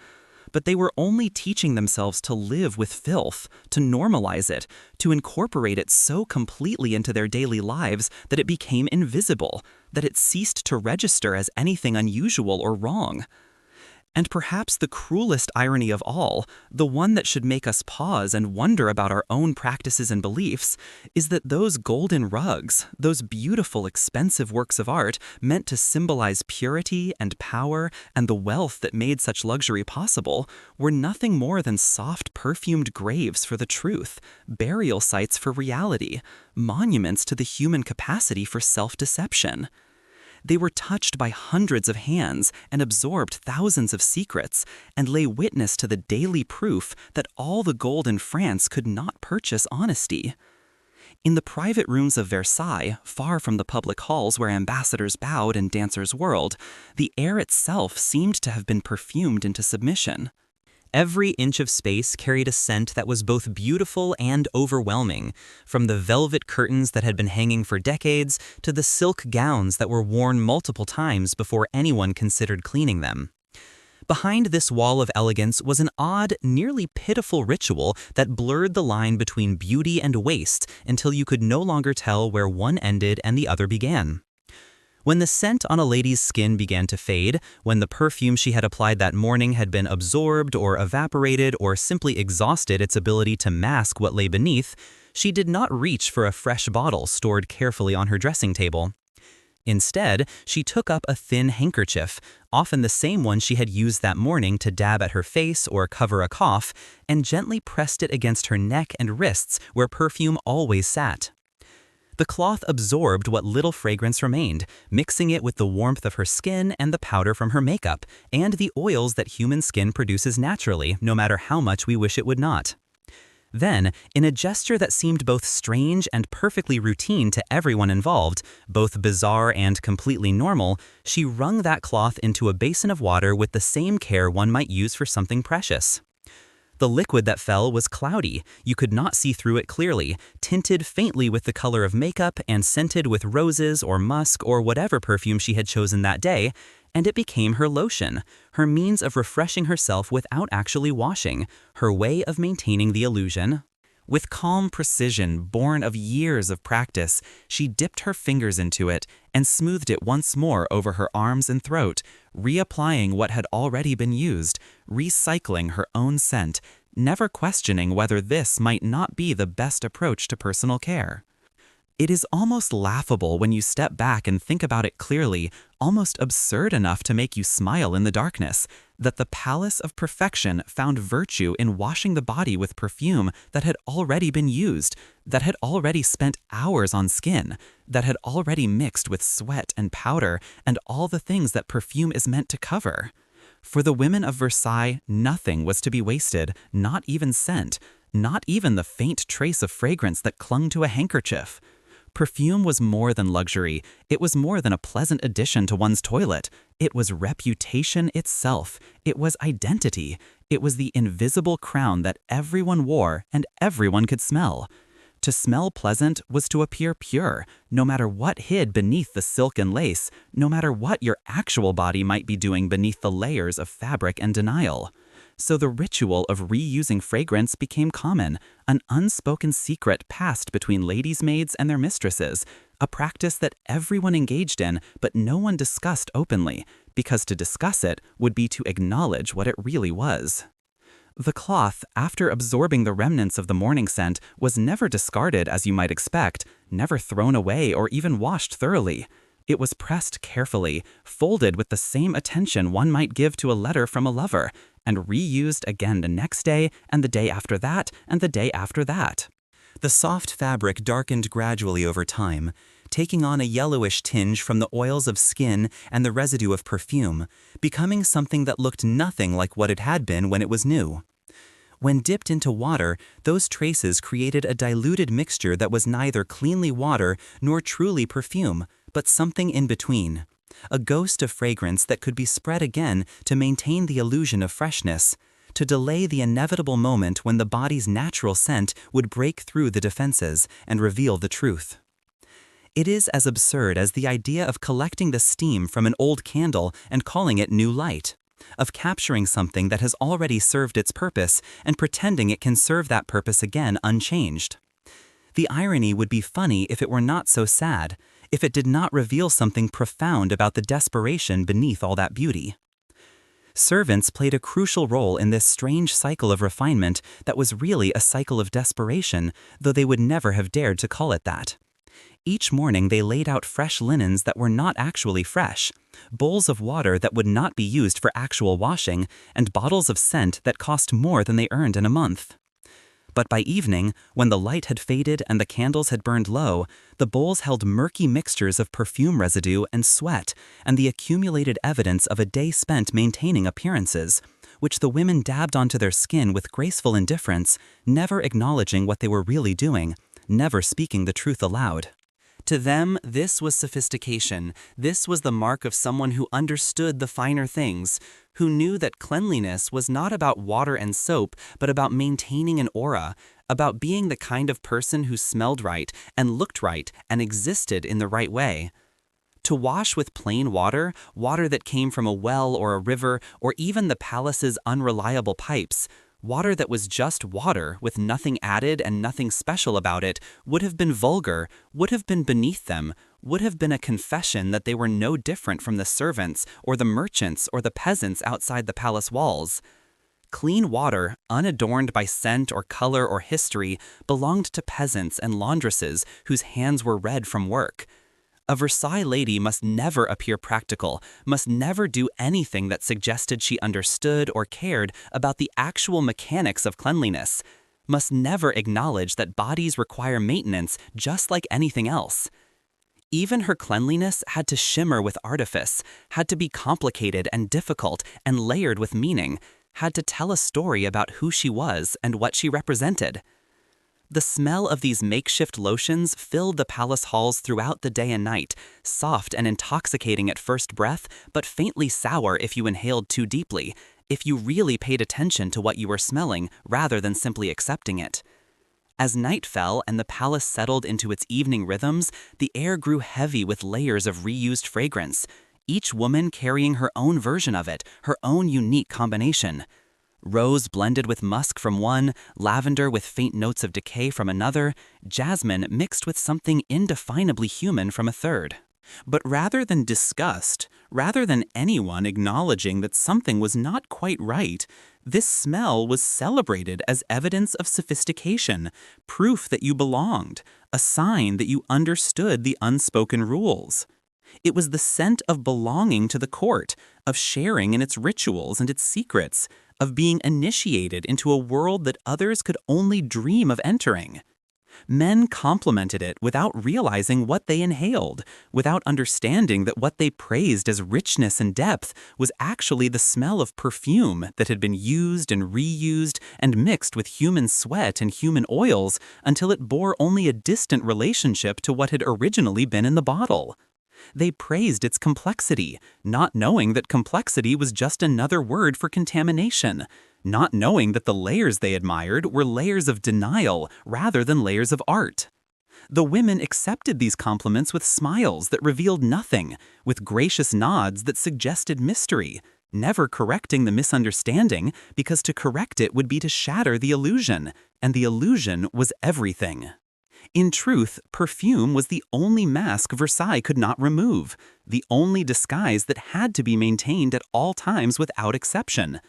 But they were only teaching themselves to live with filth, to normalize it, to incorporate it so completely into their daily lives that it became invisible, that it ceased to register as anything unusual or wrong. And perhaps the cruelest irony of all, the one that should make us pause and wonder about our own practices and beliefs, is that those golden rugs, those beautiful, expensive works of art meant to symbolize purity and power and the wealth that made such luxury possible, were nothing more than soft, perfumed graves for the truth, burial sites for reality, monuments to the human capacity for self-deception. They were touched by hundreds of hands and absorbed thousands of secrets, and lay witness to the daily proof that all the gold in France could not purchase honesty. In the private rooms of Versailles, far from the public halls where ambassadors bowed and dancers whirled, the air itself seemed to have been perfumed into submission. Every inch of space carried a scent that was both beautiful and overwhelming, from the velvet curtains that had been hanging for decades to the silk gowns that were worn multiple times before anyone considered cleaning them. Behind this wall of elegance was an odd, nearly pitiful ritual that blurred the line between beauty and waste until you could no longer tell where one ended and the other began. When the scent on a lady's skin began to fade, when the perfume she had applied that morning had been absorbed or evaporated or simply exhausted its ability to mask what lay beneath, she did not reach for a fresh bottle stored carefully on her dressing table. Instead, she took up a thin handkerchief, often the same one she had used that morning to dab at her face or cover a cough, and gently pressed it against her neck and wrists where perfume always sat. The cloth absorbed what little fragrance remained, mixing it with the warmth of her skin and the powder from her makeup, and the oils that human skin produces naturally, no matter how much we wish it would not. Then, in a gesture that seemed both strange and perfectly routine to everyone involved, both bizarre and completely normal, she wrung that cloth into a basin of water with the same care one might use for something precious. The liquid that fell was cloudy, you could not see through it clearly, tinted faintly with the color of makeup and scented with roses or musk or whatever perfume she had chosen that day, and it became her lotion, her means of refreshing herself without actually washing, her way of maintaining the illusion. With calm precision born of years of practice, she dipped her fingers into it and smoothed it once more over her arms and throat, reapplying what had already been used, recycling her own scent, never questioning whether this might not be the best approach to personal care. It is almost laughable when you step back and think about it clearly, almost absurd enough to make you smile in the darkness, that the palace of perfection found virtue in washing the body with perfume that had already been used, that had already spent hours on skin, that had already mixed with sweat and powder and all the things that perfume is meant to cover. For the women of Versailles, nothing was to be wasted, not even scent, not even the faint trace of fragrance that clung to a handkerchief. Perfume was more than luxury. It was more than a pleasant addition to one's toilet. It was reputation itself. It was identity. It was the invisible crown that everyone wore and everyone could smell. To smell pleasant was to appear pure, no matter what hid beneath the silk and lace, no matter what your actual body might be doing beneath the layers of fabric and denial. So the ritual of reusing fragrance became common, an unspoken secret passed between ladies' maids and their mistresses, a practice that everyone engaged in but no one discussed openly, because to discuss it would be to acknowledge what it really was. The cloth, after absorbing the remnants of the morning scent, was never discarded as you might expect, never thrown away or even washed thoroughly. It was pressed carefully, folded with the same attention one might give to a letter from a lover, and reused again the next day, and the day after that, and the day after that. The soft fabric darkened gradually over time, taking on a yellowish tinge from the oils of skin and the residue of perfume, becoming something that looked nothing like what it had been when it was new. When dipped into water, those traces created a diluted mixture that was neither cleanly water nor truly perfume, but something in between. A ghost of fragrance that could be spread again to maintain the illusion of freshness, to delay the inevitable moment when the body's natural scent would break through the defenses and reveal the truth. It is as absurd as the idea of collecting the steam from an old candle and calling it new light, of capturing something that has already served its purpose and pretending it can serve that purpose again unchanged. The irony would be funny if it were not so sad, if it did not reveal something profound about the desperation beneath all that beauty. Servants played a crucial role in this strange cycle of refinement that was really a cycle of desperation, though they would never have dared to call it that. Each morning they laid out fresh linens that were not actually fresh, bowls of water that would not be used for actual washing, and bottles of scent that cost more than they earned in a month. But by evening, when the light had faded and the candles had burned low, the bowls held murky mixtures of perfume residue and sweat and the accumulated evidence of a day spent maintaining appearances, which the women dabbed onto their skin with graceful indifference, never acknowledging what they were really doing, never speaking the truth aloud. To them, this was sophistication. This was the mark of someone who understood the finer things, who knew that cleanliness was not about water and soap, but about maintaining an aura, about being the kind of person who smelled right and looked right and existed in the right way. To wash with plain water, water that came from a well or a river, or even the palace's unreliable pipes, water that was just water with nothing added and nothing special about it, would have been vulgar, would have been beneath them, would have been a confession that they were no different from the servants or the merchants or the peasants outside the palace walls. Clean water, unadorned by scent or color or history, belonged to peasants and laundresses whose hands were red from work. A Versailles lady must never appear practical, must never do anything that suggested she understood or cared about the actual mechanics of cleanliness, must never acknowledge that bodies require maintenance just like anything else. Even her cleanliness had to shimmer with artifice, had to be complicated and difficult and layered with meaning, had to tell a story about who she was and what she represented. The smell of these makeshift lotions filled the palace halls throughout the day and night, soft and intoxicating at first breath, but faintly sour if you inhaled too deeply, if you really paid attention to what you were smelling rather than simply accepting it. As night fell and the palace settled into its evening rhythms, the air grew heavy with layers of reused fragrance, each woman carrying her own version of it, her own unique combination. Rose blended with musk from one, lavender with faint notes of decay from another, jasmine mixed with something indefinably human from a third. But rather than disgust, rather than anyone acknowledging that something was not quite right, this smell was celebrated as evidence of sophistication, proof that you belonged, a sign that you understood the unspoken rules. It was the scent of belonging to the court, of sharing in its rituals and its secrets, of being initiated into a world that others could only dream of entering. Men complimented it without realizing what they inhaled, without understanding that what they praised as richness and depth was actually the smell of perfume that had been used and reused and mixed with human sweat and human oils until it bore only a distant relationship to what had originally been in the bottle. They praised its complexity, not knowing that complexity was just another word for contamination, not knowing that the layers they admired were layers of denial rather than layers of art. The women accepted these compliments with smiles that revealed nothing, with gracious nods that suggested mystery, never correcting the misunderstanding because to correct it would be to shatter the illusion, and the illusion was everything. In truth, perfume was the only mask Versailles could not remove, the only disguise that had to be maintained at all times without exception.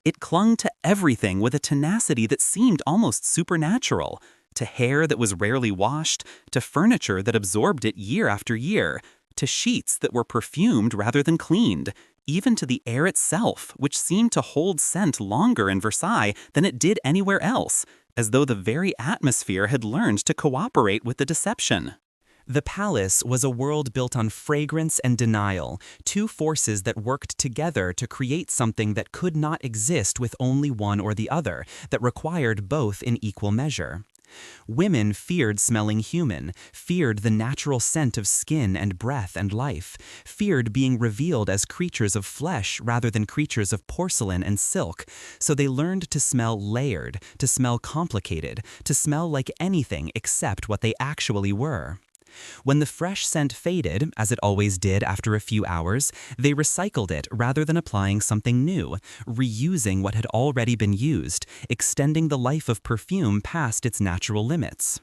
It clung to everything with a tenacity that seemed almost supernatural, to hair that was rarely washed, to furniture that absorbed it year after year, to sheets that were perfumed rather than cleaned, even to the air itself, which seemed to hold scent longer in Versailles than it did anywhere else, as though the very atmosphere had learned to cooperate with the deception. The palace was a world built on fragrance and denial, two forces that worked together to create something that could not exist with only one or the other, that required both in equal measure. Women feared smelling human, feared the natural scent of skin and breath and life, feared being revealed as creatures of flesh rather than creatures of porcelain and silk, so they learned to smell layered, to smell complicated, to smell like anything except what they actually were. When the fresh scent faded, as it always did after a few hours, they recycled it rather than applying something new, reusing what had already been used, extending the life of perfume past its natural limits.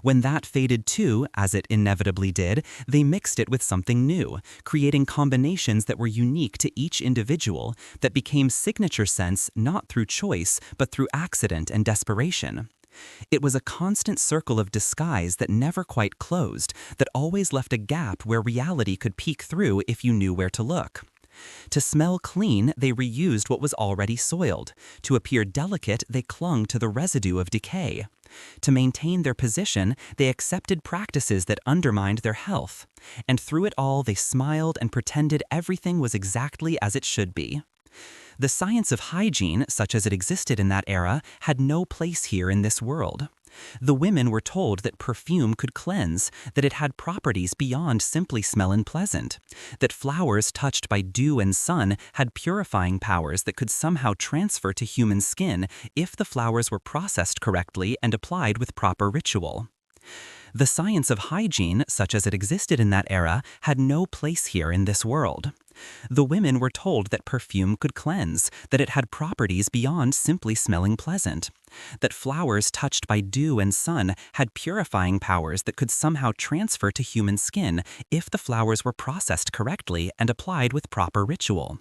When that faded too, as it inevitably did, they mixed it with something new, creating combinations that were unique to each individual, that became signature scents not through choice, but through accident and desperation. It was a constant circle of disguise that never quite closed, that always left a gap where reality could peek through if you knew where to look. To smell clean, they reused what was already soiled. To appear delicate, they clung to the residue of decay. To maintain their position, they accepted practices that undermined their health. And through it all, they smiled and pretended everything was exactly as it should be. The science of hygiene, such as it existed in that era, had no place here in this world. The women were told that perfume could cleanse, that it had properties beyond simply smellin' pleasant, that flowers touched by dew and sun had purifying powers that could somehow transfer to human skin if the flowers were processed correctly and applied with proper ritual. The science of hygiene, such as it existed in that era, had no place here in this world. The women were told that perfume could cleanse, that it had properties beyond simply smelling pleasant, that flowers touched by dew and sun had purifying powers that could somehow transfer to human skin if the flowers were processed correctly and applied with proper ritual.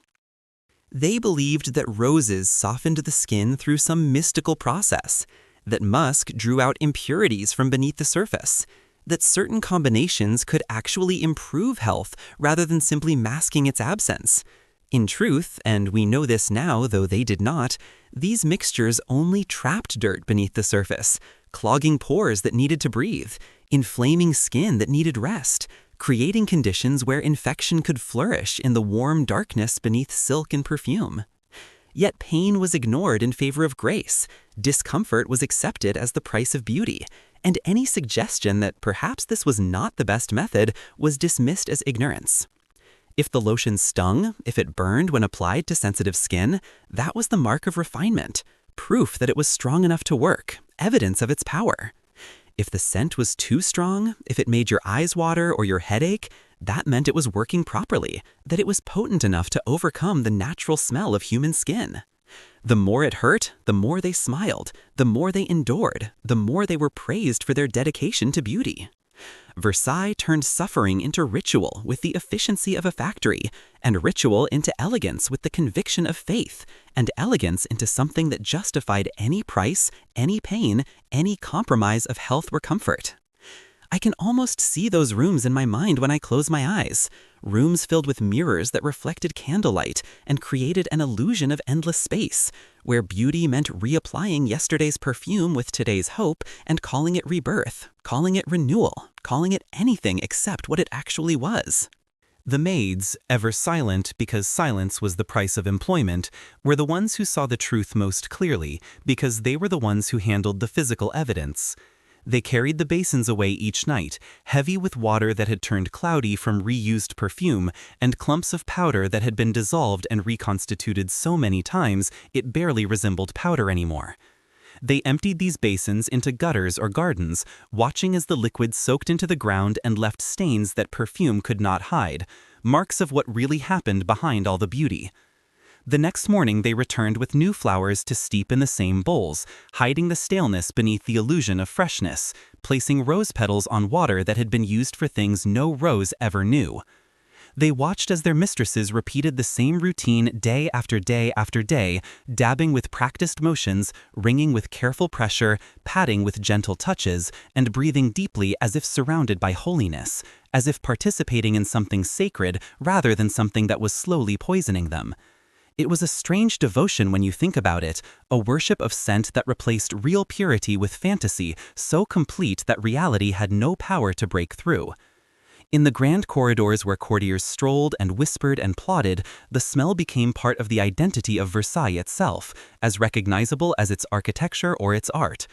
They believed that roses softened the skin through some mystical process, that musk drew out impurities from beneath the surface, that certain combinations could actually improve health rather than simply masking its absence. In truth, and we know this now though they did not, these mixtures only trapped dirt beneath the surface, clogging pores that needed to breathe, inflaming skin that needed rest, creating conditions where infection could flourish in the warm darkness beneath silk and perfume. Yet pain was ignored in favor of grace, discomfort was accepted as the price of beauty, and any suggestion that perhaps this was not the best method was dismissed as ignorance. If the lotion stung, if it burned when applied to sensitive skin, that was the mark of refinement, proof that it was strong enough to work, evidence of its power. If the scent was too strong, if it made your eyes water or your head ache, that meant it was working properly, that it was potent enough to overcome the natural smell of human skin. The more it hurt, the more they smiled, the more they endured, the more they were praised for their dedication to beauty. Versailles turned suffering into ritual with the efficiency of a factory, and ritual into elegance with the conviction of faith, and elegance into something that justified any price, any pain, any compromise of health or comfort. I can almost see those rooms in my mind when I close my eyes. Rooms filled with mirrors that reflected candlelight and created an illusion of endless space, where beauty meant reapplying yesterday's perfume with today's hope and calling it rebirth, calling it renewal, calling it anything except what it actually was. The maids, ever silent because silence was the price of employment, were the ones who saw the truth most clearly because they were the ones who handled the physical evidence. They carried the basins away each night, heavy with water that had turned cloudy from reused perfume and clumps of powder that had been dissolved and reconstituted so many times it barely resembled powder anymore. They emptied these basins into gutters or gardens, watching as the liquid soaked into the ground and left stains that perfume could not hide, marks of what really happened behind all the beauty. The next morning they returned with new flowers to steep in the same bowls, hiding the staleness beneath the illusion of freshness, placing rose petals on water that had been used for things no rose ever knew. They watched as their mistresses repeated the same routine day after day after day, dabbing with practiced motions, wringing with careful pressure, patting with gentle touches, and breathing deeply as if surrounded by holiness, as if participating in something sacred rather than something that was slowly poisoning them. It was a strange devotion when you think about it, a worship of scent that replaced real purity with fantasy so complete that reality had no power to break through. In the grand corridors where courtiers strolled and whispered and plotted, the smell became part of the identity of Versailles itself, as recognizable as its architecture or its art.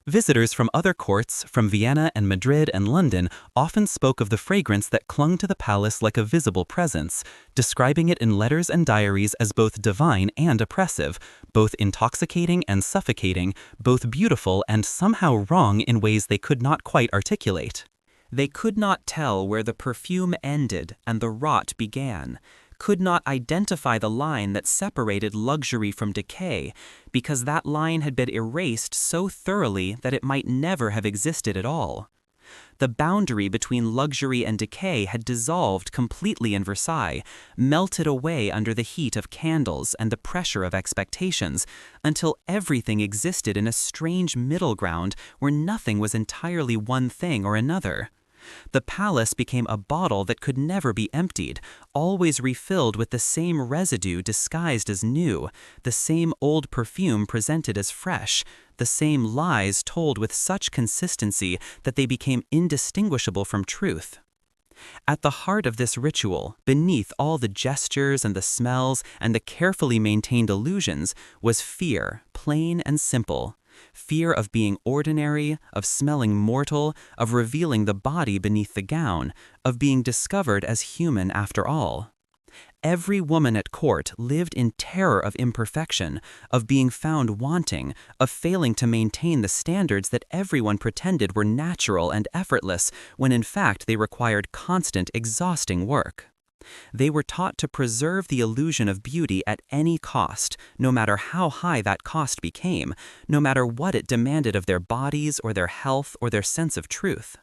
Visitors from other courts, from Vienna and Madrid and London, often spoke of the fragrance that clung to the palace like a visible presence, describing it in letters and diaries as both divine and oppressive, both intoxicating and suffocating, both beautiful and somehow wrong in ways they could not quite articulate. They could not tell where the perfume ended and the rot began, could not identify the line that separated luxury from decay, because that line had been erased so thoroughly that it might never have existed at all. The boundary between luxury and decay had dissolved completely in Versailles, melted away under the heat of candles and the pressure of expectations, until everything existed in a strange middle ground where nothing was entirely one thing or another. The palace became a bottle that could never be emptied, always refilled with the same residue disguised as new, the same old perfume presented as fresh, the same lies told with such consistency that they became indistinguishable from truth. At the heart of this ritual, beneath all the gestures and the smells and the carefully maintained illusions, was fear, plain and simple. Fear of being ordinary, of smelling mortal, of revealing the body beneath the gown, of being discovered as human after all. Every woman at court lived in terror of imperfection, of being found wanting, of failing to maintain the standards that everyone pretended were natural and effortless, when in fact they required constant, exhausting work. They were taught to preserve the illusion of beauty at any cost, no matter how high that cost became, no matter what it demanded of their bodies or their health or their sense of truth.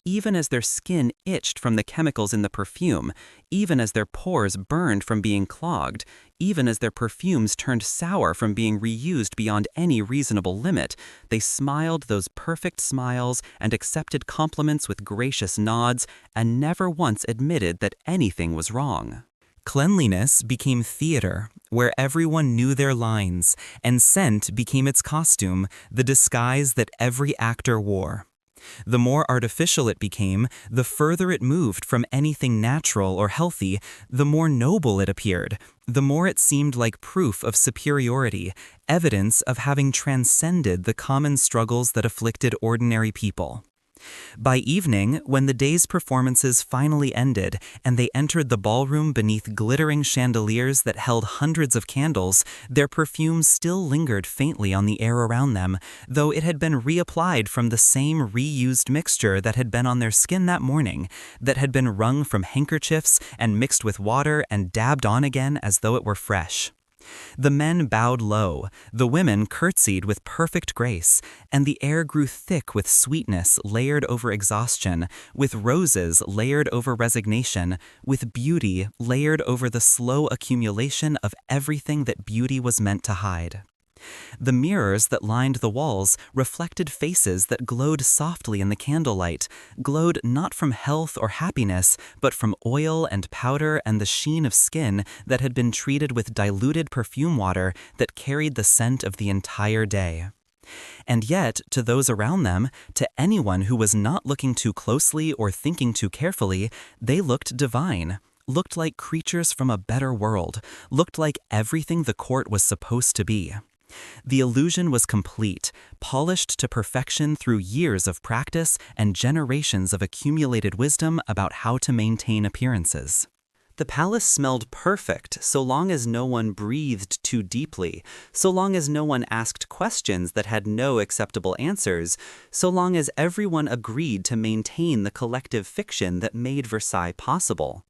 Even as their skin itched from the chemicals in the perfume, even as their pores burned from being clogged, even as their perfumes turned sour from being reused beyond any reasonable limit, they smiled those perfect smiles and accepted compliments with gracious nods and never once admitted that anything was wrong. Cleanliness became theater, where everyone knew their lines, and scent became its costume, the disguise that every actor wore. The more artificial it became, the further it moved from anything natural or healthy, the more noble it appeared, the more it seemed like proof of superiority, evidence of having transcended the common struggles that afflicted ordinary people. By evening, when the day's performances finally ended and they entered the ballroom beneath glittering chandeliers that held hundreds of candles, their perfume still lingered faintly on the air around them, though it had been reapplied from the same reused mixture that had been on their skin that morning, that had been wrung from handkerchiefs and mixed with water and dabbed on again as though it were fresh. The men bowed low, the women curtsied with perfect grace, and the air grew thick with sweetness layered over exhaustion, with roses layered over resignation, with beauty layered over the slow accumulation of everything that beauty was meant to hide. The mirrors that lined the walls reflected faces that glowed softly in the candlelight, glowed not from health or happiness, but from oil and powder and the sheen of skin that had been treated with diluted perfume water that carried the scent of the entire day. And yet, to those around them, to anyone who was not looking too closely or thinking too carefully, they looked divine, looked like creatures from a better world, looked like everything the court was supposed to be. The illusion was complete, polished to perfection through years of practice and generations of accumulated wisdom about how to maintain appearances. The palace smelled perfect so long as no one breathed too deeply, so long as no one asked questions that had no acceptable answers, so long as everyone agreed to maintain the collective fiction that made Versailles possible.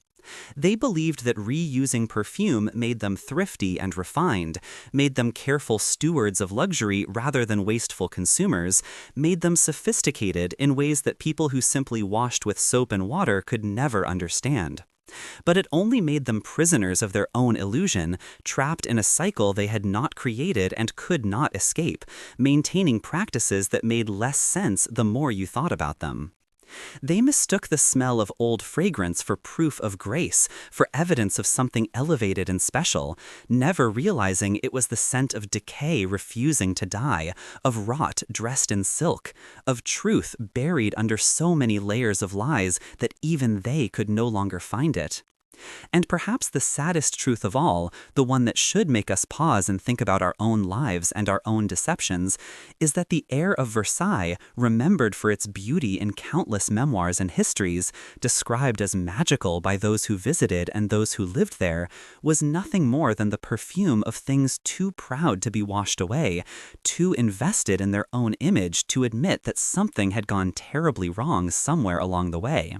They believed that reusing perfume made them thrifty and refined, made them careful stewards of luxury rather than wasteful consumers, made them sophisticated in ways that people who simply washed with soap and water could never understand. But it only made them prisoners of their own illusion, trapped in a cycle they had not created and could not escape, maintaining practices that made less sense the more you thought about them. They mistook the smell of old fragrance for proof of grace, for evidence of something elevated and special, never realizing it was the scent of decay refusing to die, of rot dressed in silk, of truth buried under so many layers of lies that even they could no longer find it. And perhaps the saddest truth of all, the one that should make us pause and think about our own lives and our own deceptions, is that the air of Versailles, remembered for its beauty in countless memoirs and histories, described as magical by those who visited and those who lived there, was nothing more than the perfume of things too proud to be washed away, too invested in their own image to admit that something had gone terribly wrong somewhere along the way.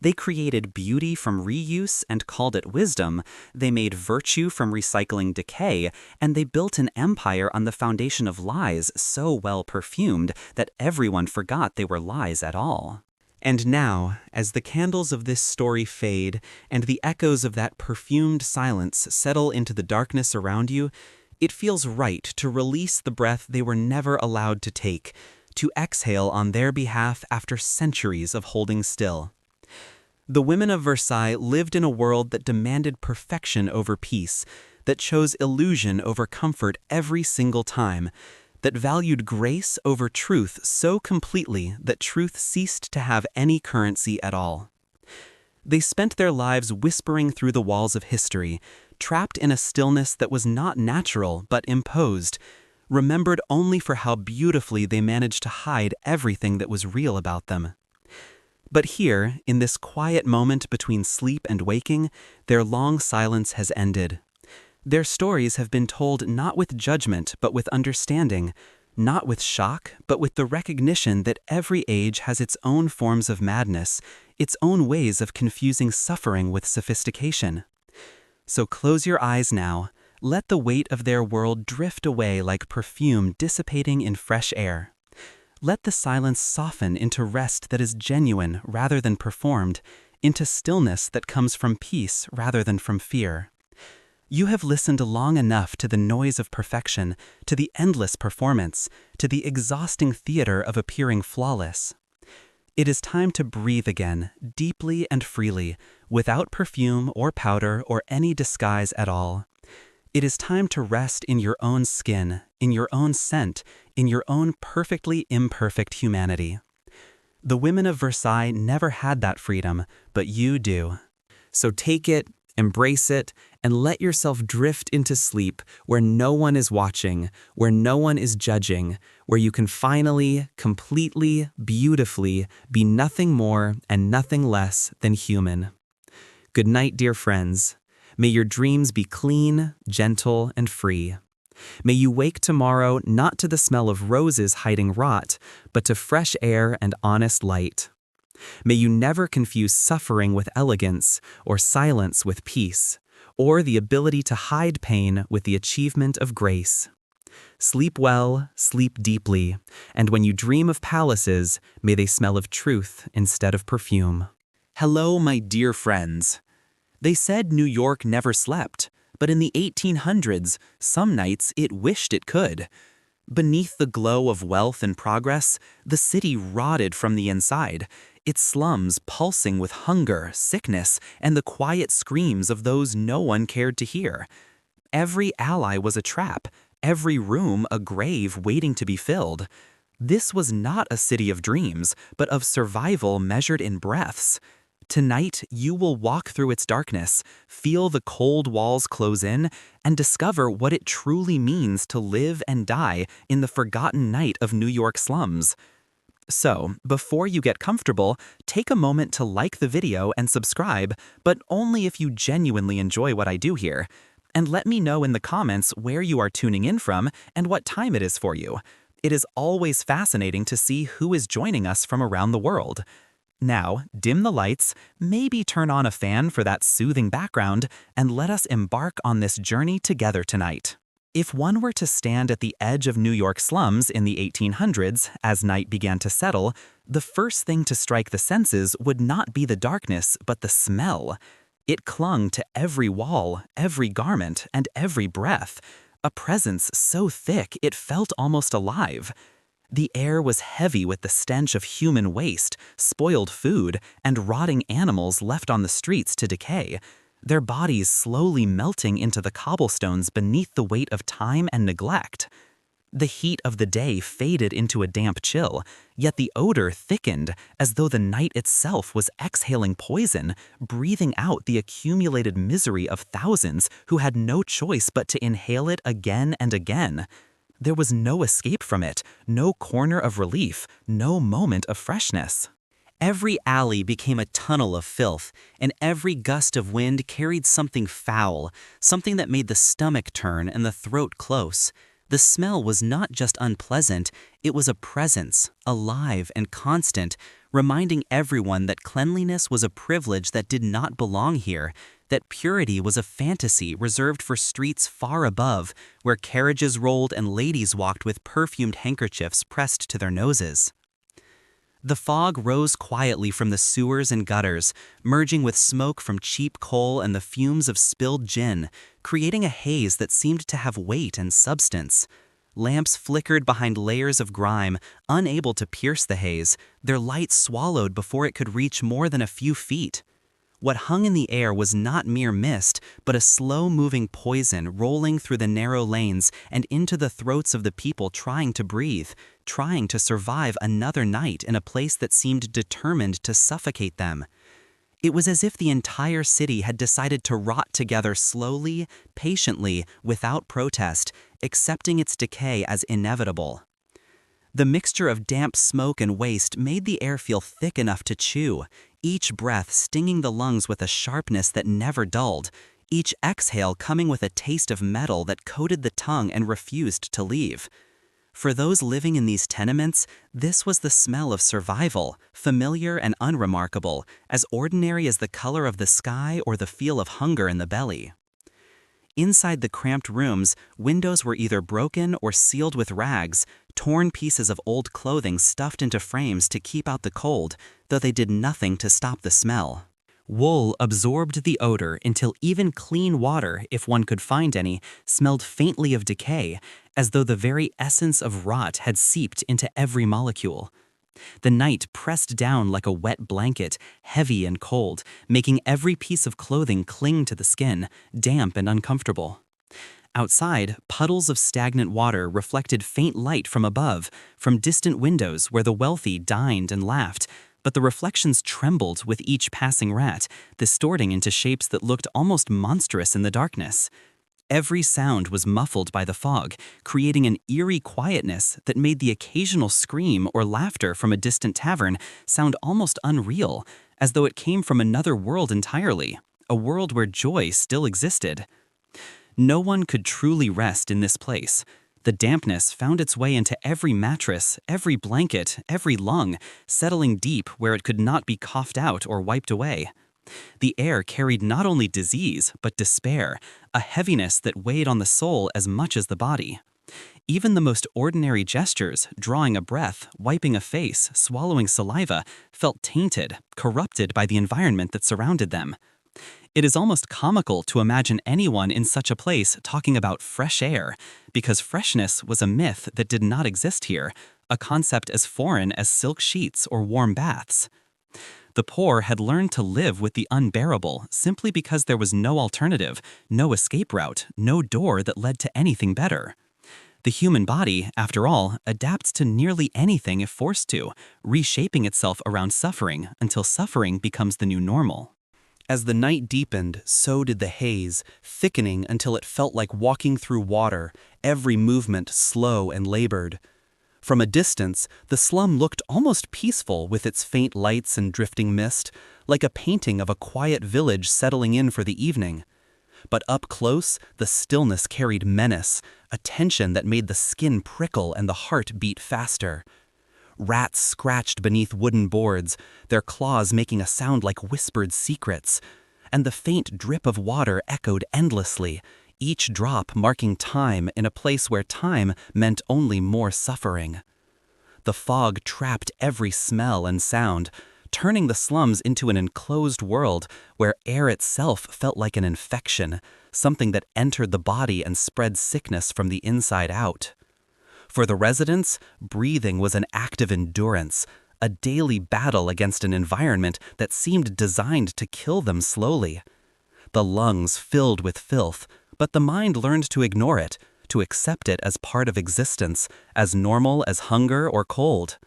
They created beauty from reuse and called it wisdom, they made virtue from recycling decay, and they built an empire on the foundation of lies so well perfumed that everyone forgot they were lies at all. And now, as the candles of this story fade and the echoes of that perfumed silence settle into the darkness around you, it feels right to release the breath they were never allowed to take, to exhale on their behalf after centuries of holding still. The women of Versailles lived in a world that demanded perfection over peace, that chose illusion over comfort every single time, that valued grace over truth so completely that truth ceased to have any currency at all. They spent their lives whispering through the walls of history, trapped in a stillness that was not natural but imposed, remembered only for how beautifully they managed to hide everything that was real about them. But here, in this quiet moment between sleep and waking, their long silence has ended. Their stories have been told not with judgment but with understanding, not with shock but with the recognition that every age has its own forms of madness, its own ways of confusing suffering with sophistication. So close your eyes now, let the weight of their world drift away like perfume dissipating in fresh air. Let the silence soften into rest that is genuine rather than performed, into stillness that comes from peace rather than from fear. You have listened long enough to the noise of perfection, to the endless performance, to the exhausting theater of appearing flawless. It is time to breathe again, deeply and freely, without perfume or powder or any disguise at all. It is time to rest in your own skin, in your own scent, in your own perfectly imperfect humanity. The women of Versailles never had that freedom, but you do. So take it, embrace it, and let yourself drift into sleep where no one is watching, where no one is judging, where you can finally, completely, beautifully be nothing more and nothing less than human. Good night, dear friends. May your dreams be clean, gentle, and free. May you wake tomorrow not to the smell of roses hiding rot, but to fresh air and honest light. May you never confuse suffering with elegance, or silence with peace, or the ability to hide pain with the achievement of grace. Sleep well, sleep deeply, and when you dream of palaces, may they smell of truth instead of perfume. Hello, my dear friends. They said New York never slept, But in the 1800s, some nights it wished it could. Beneath the glow of wealth and progress, the city rotted from the inside, its slums pulsing with hunger, sickness, and the quiet screams of those no one cared to hear. Every alley was a trap, every room a grave waiting to be filled. This was not a city of dreams, but of survival measured in breaths. Tonight, you will walk through its darkness, feel the cold walls close in, and discover what it truly means to live and die in the forgotten night of New York slums. So, before you get comfortable, take a moment to like the video and subscribe, but only if you genuinely enjoy what I do here. And let me know in the comments where you are tuning in from and what time it is for you. It is always fascinating to see who is joining us from around the world. Now, dim the lights, maybe turn on a fan for that soothing background, and let us embark on this journey together tonight. If one were to stand at the edge of New York slums in the 1800s as night began to settle, the first thing to strike the senses would not be the darkness, but the smell. It clung to every wall, every garment, and every breath, a presence so thick it felt almost alive. The air was heavy with the stench of human waste, spoiled food, and rotting animals left on the streets to decay, their bodies slowly melting into the cobblestones beneath the weight of time and neglect. The heat of the day faded into a damp chill, yet the odor thickened as though the night itself was exhaling poison, breathing out the accumulated misery of thousands who had no choice but to inhale it again and again. There was no escape from it, no corner of relief, no moment of freshness. Every alley became a tunnel of filth, and every gust of wind carried something foul, something that made the stomach turn and the throat close. The smell was not just unpleasant, it was a presence, alive and constant, reminding everyone that cleanliness was a privilege that did not belong here, that purity was a fantasy reserved for streets far above, where carriages rolled and ladies walked with perfumed handkerchiefs pressed to their noses. The fog rose quietly from the sewers and gutters, merging with smoke from cheap coal and the fumes of spilled gin, creating a haze that seemed to have weight and substance. Lamps flickered behind layers of grime, unable to pierce the haze, their light swallowed before it could reach more than a few feet. What hung in the air was not mere mist, but a slow-moving poison rolling through the narrow lanes and into the throats of the people trying to breathe, trying to survive another night in a place that seemed determined to suffocate them. It was as if the entire city had decided to rot together slowly, patiently, without protest, accepting its decay as inevitable. The mixture of damp smoke and waste made the air feel thick enough to chew, each breath stinging the lungs with a sharpness that never dulled, each exhale coming with a taste of metal that coated the tongue and refused to leave. For those living in these tenements, this was the smell of survival, familiar and unremarkable, as ordinary as the color of the sky or the feel of hunger in the belly. Inside the cramped rooms, windows were either broken or sealed with rags, torn pieces of old clothing stuffed into frames to keep out the cold, though they did nothing to stop the smell. Wool absorbed the odor until even clean water, if one could find any, smelled faintly of decay, as though the very essence of rot had seeped into every molecule. The night pressed down like a wet blanket, heavy and cold, making every piece of clothing cling to the skin, damp and uncomfortable. Outside, puddles of stagnant water reflected faint light from above, from distant windows where the wealthy dined and laughed, but the reflections trembled with each passing rat, distorting into shapes that looked almost monstrous in the darkness. Every sound was muffled by the fog, creating an eerie quietness that made the occasional scream or laughter from a distant tavern sound almost unreal, as though it came from another world entirely, a world where joy still existed. No one could truly rest in this place. The dampness found its way into every mattress, every blanket, every lung, settling deep where it could not be coughed out or wiped away. The air carried not only disease, but despair, a heaviness that weighed on the soul as much as the body. Even the most ordinary gestures, drawing a breath, wiping a face, swallowing saliva, felt tainted, corrupted by the environment that surrounded them. It is almost comical to imagine anyone in such a place talking about fresh air, because freshness was a myth that did not exist here, a concept as foreign as silk sheets or warm baths. The poor had learned to live with the unbearable simply because there was no alternative, no escape route, no door that led to anything better. The human body, after all, adapts to nearly anything if forced to, reshaping itself around suffering until suffering becomes the new normal. As the night deepened, so did the haze, thickening until it felt like walking through water, every movement slow and labored. From a distance, the slum looked almost peaceful with its faint lights and drifting mist, like a painting of a quiet village settling in for the evening. But up close, the stillness carried menace, a tension that made the skin prickle and the heart beat faster. Rats scratched beneath wooden boards, their claws making a sound like whispered secrets, and the faint drip of water echoed endlessly, each drop marking time in a place where time meant only more suffering. The fog trapped every smell and sound, turning the slums into an enclosed world where air itself felt like an infection, something that entered the body and spread sickness from the inside out. For the residents, breathing was an act of endurance, a daily battle against an environment that seemed designed to kill them slowly. The lungs filled with filth, but the mind learned to ignore it, to accept it as part of existence, as normal as hunger or cold.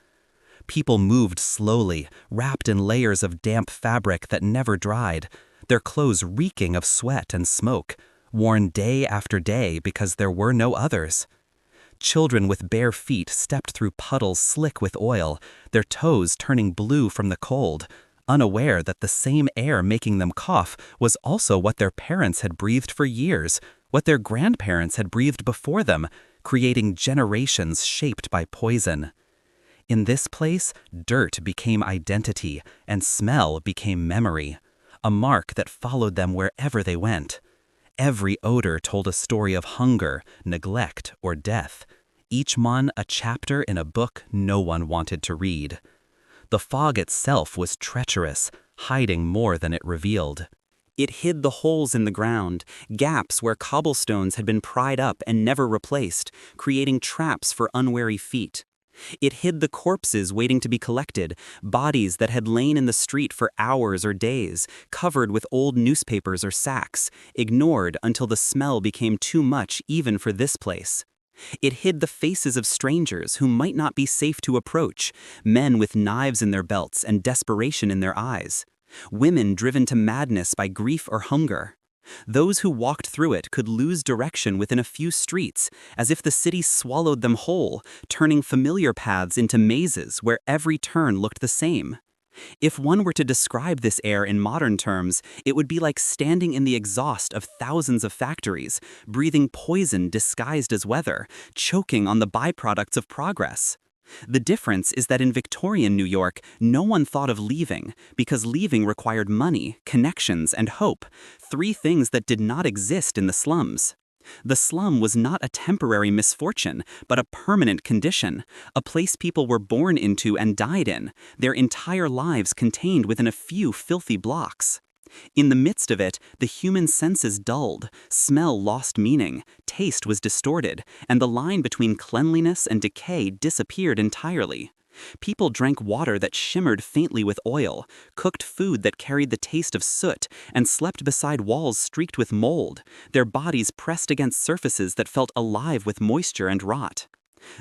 People moved slowly, wrapped in layers of damp fabric that never dried, their clothes reeking of sweat and smoke, worn day after day because there were no others. Children with bare feet stepped through puddles slick with oil, their toes turning blue from the cold, unaware that the same air making them cough was also what their parents had breathed for years, what their grandparents had breathed before them, creating generations shaped by poison. In this place, dirt became identity, and smell became memory, a mark that followed them wherever they went. Every odor told a story of hunger, neglect, or death, each one a chapter in a book no one wanted to read. The fog itself was treacherous, hiding more than it revealed. It hid the holes in the ground, gaps where cobblestones had been pried up and never replaced, creating traps for unwary feet. It hid the corpses waiting to be collected, bodies that had lain in the street for hours or days, covered with old newspapers or sacks, ignored until the smell became too much even for this place. It hid the faces of strangers who might not be safe to approach, men with knives in their belts and desperation in their eyes, women driven to madness by grief or hunger. Those who walked through it could lose direction within a few streets, as if the city swallowed them whole, turning familiar paths into mazes where every turn looked the same. If one were to describe this air in modern terms, it would be like standing in the exhaust of thousands of factories, breathing poison disguised as weather, choking on the byproducts of progress. The difference is that in Victorian New York, no one thought of leaving, because leaving required money, connections, and hope, three things that did not exist in the slums. The slum was not a temporary misfortune, but a permanent condition, a place people were born into and died in, their entire lives contained within a few filthy blocks. In the midst of it, the human senses dulled, smell lost meaning, taste was distorted, and the line between cleanliness and decay disappeared entirely. People drank water that shimmered faintly with oil, cooked food that carried the taste of soot, and slept beside walls streaked with mold, their bodies pressed against surfaces that felt alive with moisture and rot.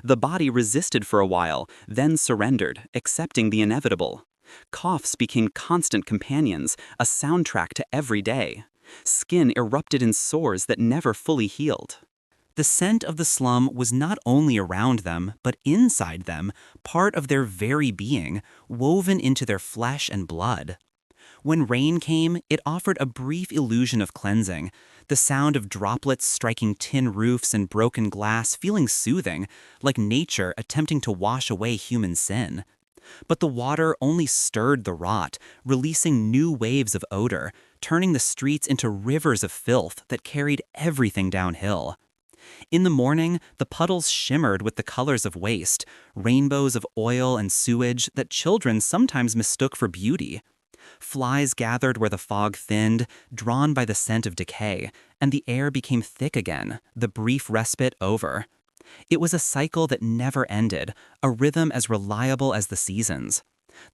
The body resisted for a while, then surrendered, accepting the inevitable. Coughs became constant companions, a soundtrack to every day. Skin erupted in sores that never fully healed. The scent of the slum was not only around them, but inside them, part of their very being, woven into their flesh and blood. When rain came, it offered a brief illusion of cleansing, the sound of droplets striking tin roofs and broken glass feeling soothing, like nature attempting to wash away human sin. But the water only stirred the rot, releasing new waves of odor, turning the streets into rivers of filth that carried everything downhill. In the morning, the puddles shimmered with the colors of waste, rainbows of oil and sewage that children sometimes mistook for beauty. Flies gathered where the fog thinned, drawn by the scent of decay, and the air became thick again, the brief respite over. It was a cycle that never ended, a rhythm as reliable as the seasons.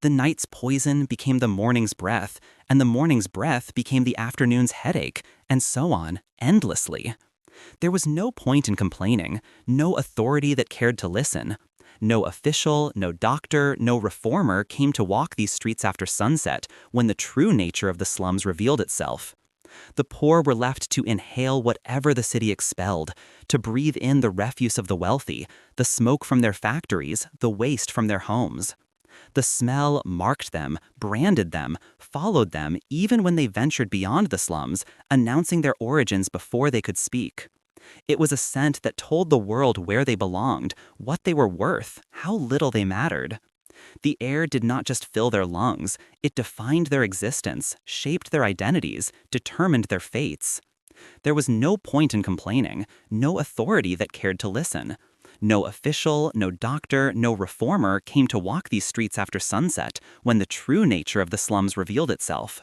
The night's poison became the morning's breath, and the morning's breath became the afternoon's headache, and so on, endlessly. There was no point in complaining, no authority that cared to listen. No official, no doctor, no reformer came to walk these streets after sunset when the true nature of the slums revealed itself. The poor were left to inhale whatever the city expelled, to breathe in the refuse of the wealthy, the smoke from their factories, the waste from their homes. The smell marked them, branded them, followed them even when they ventured beyond the slums, announcing their origins before they could speak. It was a scent that told the world where they belonged, what they were worth, how little they mattered. The air did not just fill their lungs, it defined their existence, shaped their identities, determined their fates. There was no point in complaining, no authority that cared to listen. No official, no doctor, no reformer came to walk these streets after sunset when the true nature of the slums revealed itself.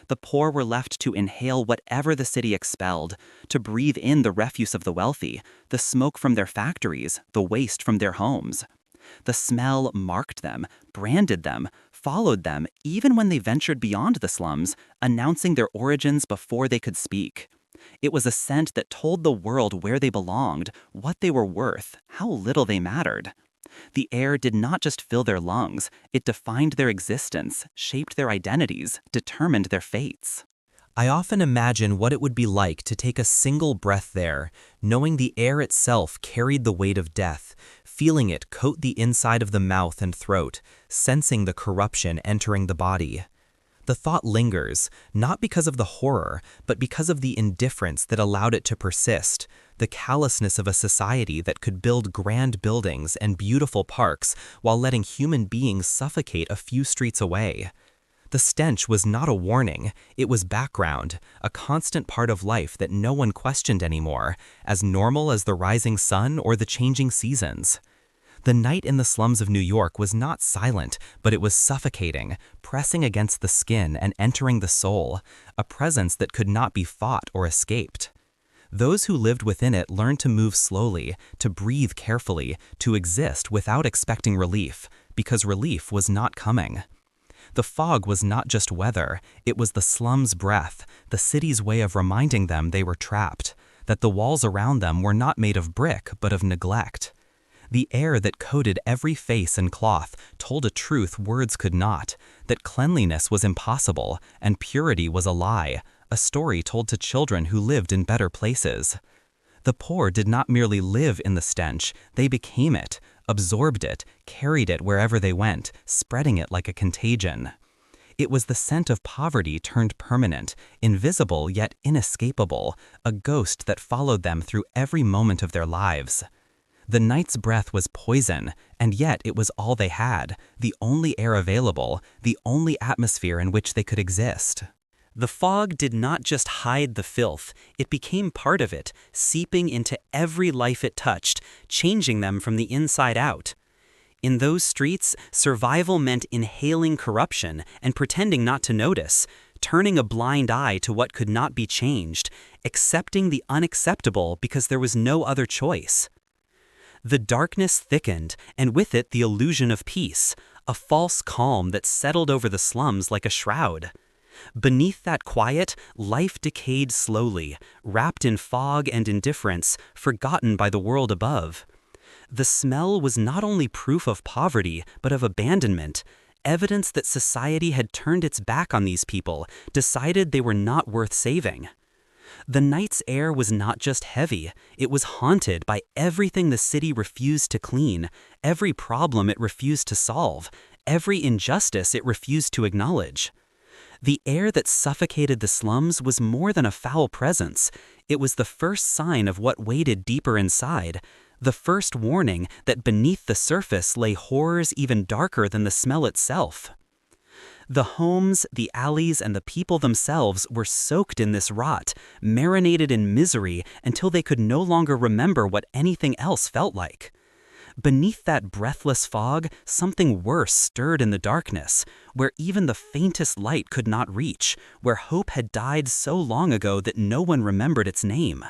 The poor were left to inhale whatever the city expelled, to breathe in the refuse of the wealthy, the smoke from their factories, the waste from their homes. The smell marked them, branded them, followed them even when they ventured beyond the slums, announcing their origins before they could speak. It was a scent that told the world where they belonged, what they were worth, how little they mattered. The air did not just fill their lungs, it defined their existence, shaped their identities, determined their fates. I often imagine what it would be like to take a single breath there, knowing the air itself carried the weight of death, feeling it coat the inside of the mouth and throat, sensing the corruption entering the body. The thought lingers, not because of the horror, but because of the indifference that allowed it to persist, the callousness of a society that could build grand buildings and beautiful parks while letting human beings suffocate a few streets away. The stench was not a warning, it was background, a constant part of life that no one questioned anymore, as normal as the rising sun or the changing seasons. The night in the slums of New York was not silent, but it was suffocating, pressing against the skin and entering the soul, a presence that could not be fought or escaped. Those who lived within it learned to move slowly, to breathe carefully, to exist without expecting relief, because relief was not coming. The fog was not just weather, it was the slum's breath, the city's way of reminding them they were trapped, that the walls around them were not made of brick but of neglect. The air that coated every face and cloth told a truth words could not, that cleanliness was impossible and purity was a lie, a story told to children who lived in better places. The poor did not merely live in the stench, they became it, absorbed it, carried it wherever they went, spreading it like a contagion. It was the scent of poverty turned permanent, invisible yet inescapable, a ghost that followed them through every moment of their lives. The night's breath was poison, and yet it was all they had, the only air available, the only atmosphere in which they could exist. The fog did not just hide the filth, it became part of it, seeping into every life it touched, changing them from the inside out. In those streets, survival meant inhaling corruption and pretending not to notice, turning a blind eye to what could not be changed, accepting the unacceptable because there was no other choice. The darkness thickened, and with it the illusion of peace, a false calm that settled over the slums like a shroud. Beneath that quiet, life decayed slowly, wrapped in fog and indifference, forgotten by the world above. The smell was not only proof of poverty, but of abandonment, evidence that society had turned its back on these people, decided they were not worth saving. The night's air was not just heavy, it was haunted by everything the city refused to clean, every problem it refused to solve, every injustice it refused to acknowledge. The air that suffocated the slums was more than a foul presence. It was the first sign of what waited deeper inside, the first warning that beneath the surface lay horrors even darker than the smell itself. The homes, the alleys, and the people themselves were soaked in this rot, marinated in misery until they could no longer remember what anything else felt like. Beneath that breathless fog, something worse stirred in the darkness, where even the faintest light could not reach, where hope had died so long ago that no one remembered its name.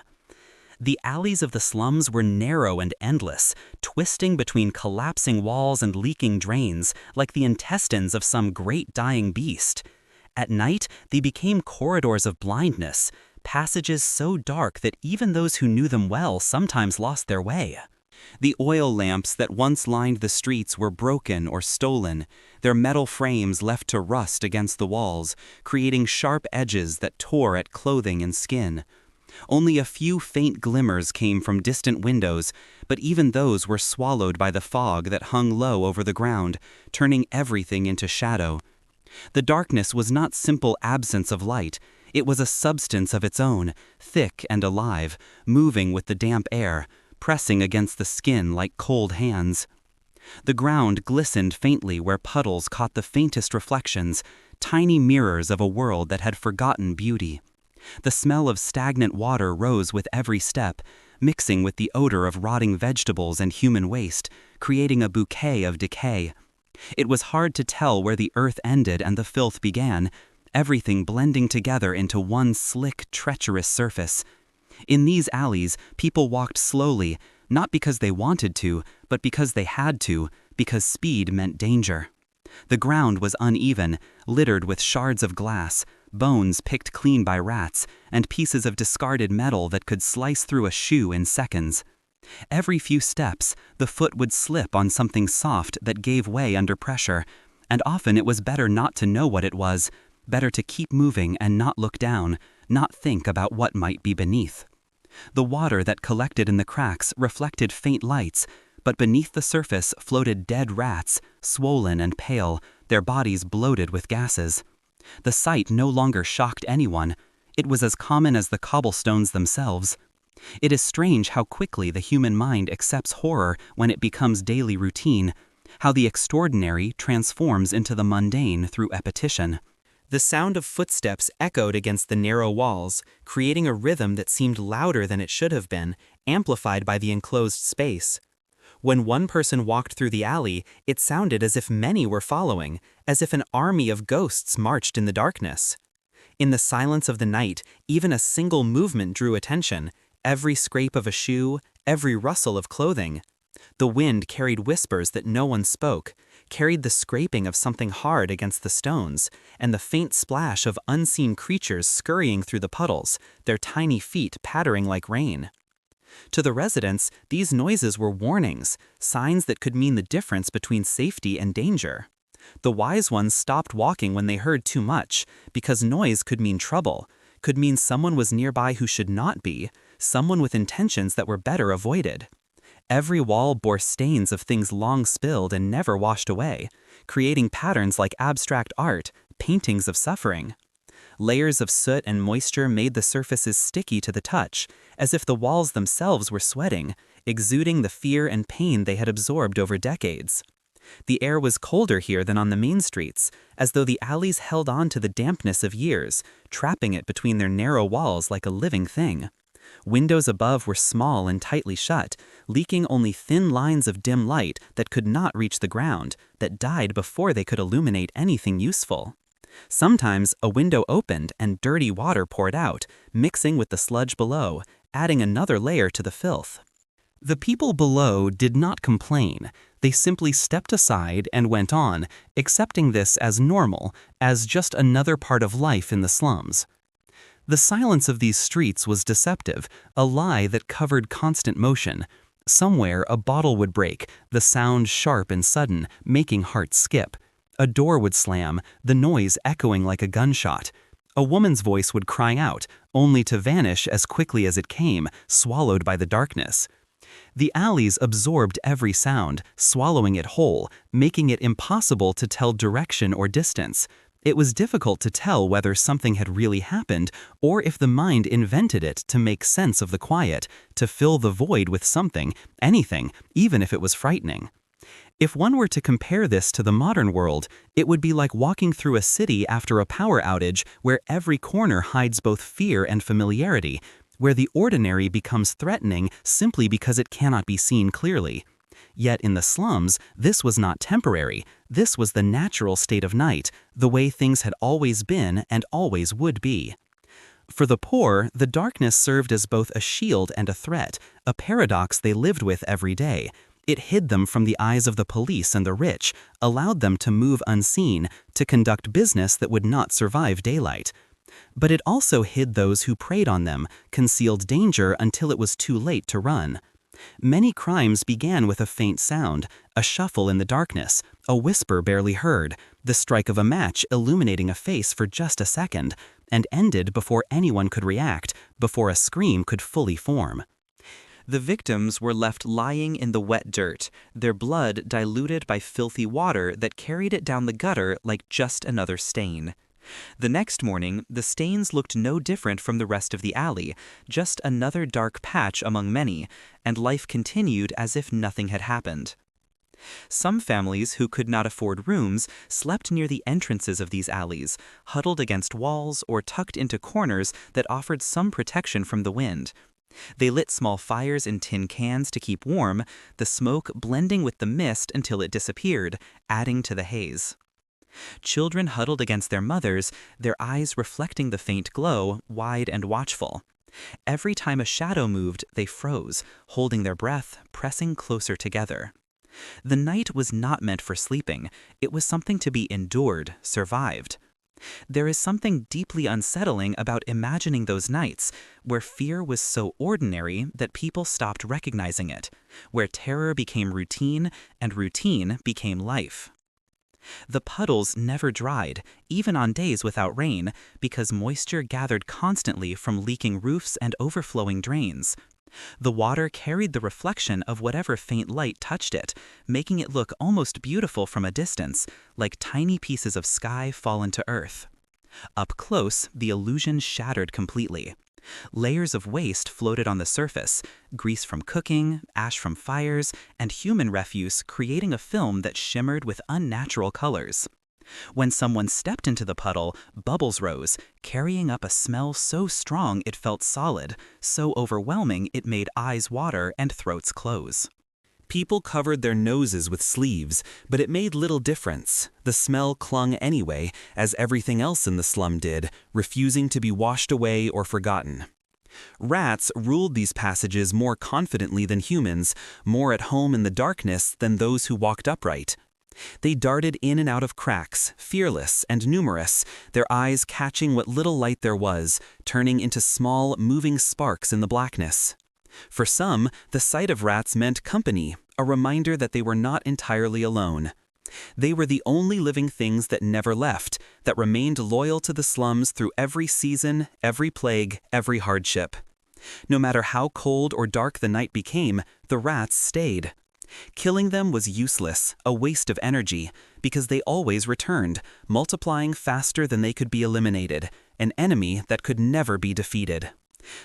The alleys of the slums were narrow and endless, twisting between collapsing walls and leaking drains, like the intestines of some great dying beast. At night, they became corridors of blindness, passages so dark that even those who knew them well sometimes lost their way. The oil lamps that once lined the streets were broken or stolen, their metal frames left to rust against the walls, creating sharp edges that tore at clothing and skin. Only a few faint glimmers came from distant windows, but even those were swallowed by the fog that hung low over the ground, turning everything into shadow. The darkness was not simple absence of light. It was a substance of its own, thick and alive, moving with the damp air, pressing against the skin like cold hands. The ground glistened faintly where puddles caught the faintest reflections, tiny mirrors of a world that had forgotten beauty. The smell of stagnant water rose with every step, mixing with the odor of rotting vegetables and human waste, creating a bouquet of decay. It was hard to tell where the earth ended and the filth began, everything blending together into one slick, treacherous surface. In these alleys, people walked slowly, not because they wanted to, but because they had to, because speed meant danger. The ground was uneven, littered with shards of glass, bones picked clean by rats, and pieces of discarded metal that could slice through a shoe in seconds. Every few steps, the foot would slip on something soft that gave way under pressure, and often it was better not to know what it was, better to keep moving and not look down, not think about what might be beneath. The water that collected in the cracks reflected faint lights, but beneath the surface floated dead rats, swollen and pale, their bodies bloated with gases. The sight no longer shocked anyone. It was as common as the cobblestones themselves. It is strange how quickly the human mind accepts horror when it becomes daily routine, how the extraordinary transforms into the mundane through repetition. The sound of footsteps echoed against the narrow walls, creating a rhythm that seemed louder than it should have been, amplified by the enclosed space. When one person walked through the alley, it sounded as if many were following, as if an army of ghosts marched in the darkness. In the silence of the night, even a single movement drew attention, every scrape of a shoe, every rustle of clothing. The wind carried whispers that no one spoke, carried the scraping of something hard against the stones, and the faint splash of unseen creatures scurrying through the puddles, their tiny feet pattering like rain. To the residents, these noises were warnings, signs that could mean the difference between safety and danger. The wise ones stopped walking when they heard too much, because noise could mean trouble, could mean someone was nearby who should not be, someone with intentions that were better avoided. Every wall bore stains of things long spilled and never washed away, creating patterns like abstract art, paintings of suffering. Layers of soot and moisture made the surfaces sticky to the touch, as if the walls themselves were sweating, exuding the fear and pain they had absorbed over decades. The air was colder here than on the main streets, as though the alleys held on to the dampness of years, trapping it between their narrow walls like a living thing. Windows above were small and tightly shut, leaking only thin lines of dim light that could not reach the ground, that died before they could illuminate anything useful. Sometimes a window opened and dirty water poured out, mixing with the sludge below, adding another layer to the filth. The people below did not complain. They simply stepped aside and went on, accepting this as normal, as just another part of life in the slums. The silence of these streets was deceptive, a lie that covered constant motion. Somewhere a bottle would break, the sound sharp and sudden, making hearts skip. A door would slam, the noise echoing like a gunshot. A woman's voice would cry out, only to vanish as quickly as it came, swallowed by the darkness. The alleys absorbed every sound, swallowing it whole, making it impossible to tell direction or distance. It was difficult to tell whether something had really happened or if the mind invented it to make sense of the quiet, to fill the void with something, anything, even if it was frightening. If one were to compare this to the modern world, it would be like walking through a city after a power outage where every corner hides both fear and familiarity, where the ordinary becomes threatening simply because it cannot be seen clearly. Yet in the slums, this was not temporary. This was the natural state of night, the way things had always been and always would be. For the poor, the darkness served as both a shield and a threat, a paradox they lived with every day. It hid them from the eyes of the police and the rich, allowed them to move unseen, to conduct business that would not survive daylight. But it also hid those who preyed on them, concealed danger until it was too late to run. Many crimes began with a faint sound, a shuffle in the darkness, a whisper barely heard, the strike of a match illuminating a face for just a second, and ended before anyone could react, before a scream could fully form. The victims were left lying in the wet dirt, their blood diluted by filthy water that carried it down the gutter like just another stain. The next morning, the stains looked no different from the rest of the alley, just another dark patch among many, and life continued as if nothing had happened. Some families who could not afford rooms slept near the entrances of these alleys, huddled against walls or tucked into corners that offered some protection from the wind. They lit small fires in tin cans to keep warm, the smoke blending with the mist until it disappeared, adding to the haze. Children huddled against their mothers, their eyes reflecting the faint glow, wide and watchful. Every time a shadow moved, they froze, holding their breath, pressing closer together. The night was not meant for sleeping. It was something to be endured, survived. There is something deeply unsettling about imagining those nights, where fear was so ordinary that people stopped recognizing it, where terror became routine and routine became life. The puddles never dried, even on days without rain, because moisture gathered constantly from leaking roofs and overflowing drains. The water carried the reflection of whatever faint light touched it, making it look almost beautiful from a distance, like tiny pieces of sky fallen to earth. Up close, the illusion shattered completely. Layers of waste floated on the surface, grease from cooking, ash from fires, and human refuse creating a film that shimmered with unnatural colors. When someone stepped into the puddle, bubbles rose, carrying up a smell so strong it felt solid, so overwhelming it made eyes water and throats close. People covered their noses with sleeves, but it made little difference. The smell clung anyway, as everything else in the slum did, refusing to be washed away or forgotten. Rats ruled these passages more confidently than humans, more at home in the darkness than those who walked upright. They darted in and out of cracks, fearless and numerous, their eyes catching what little light there was, turning into small, moving sparks in the blackness. For some, the sight of rats meant company, a reminder that they were not entirely alone. They were the only living things that never left, that remained loyal to the slums through every season, every plague, every hardship. No matter how cold or dark the night became, the rats stayed. Killing them was useless, a waste of energy, because they always returned, multiplying faster than they could be eliminated, an enemy that could never be defeated.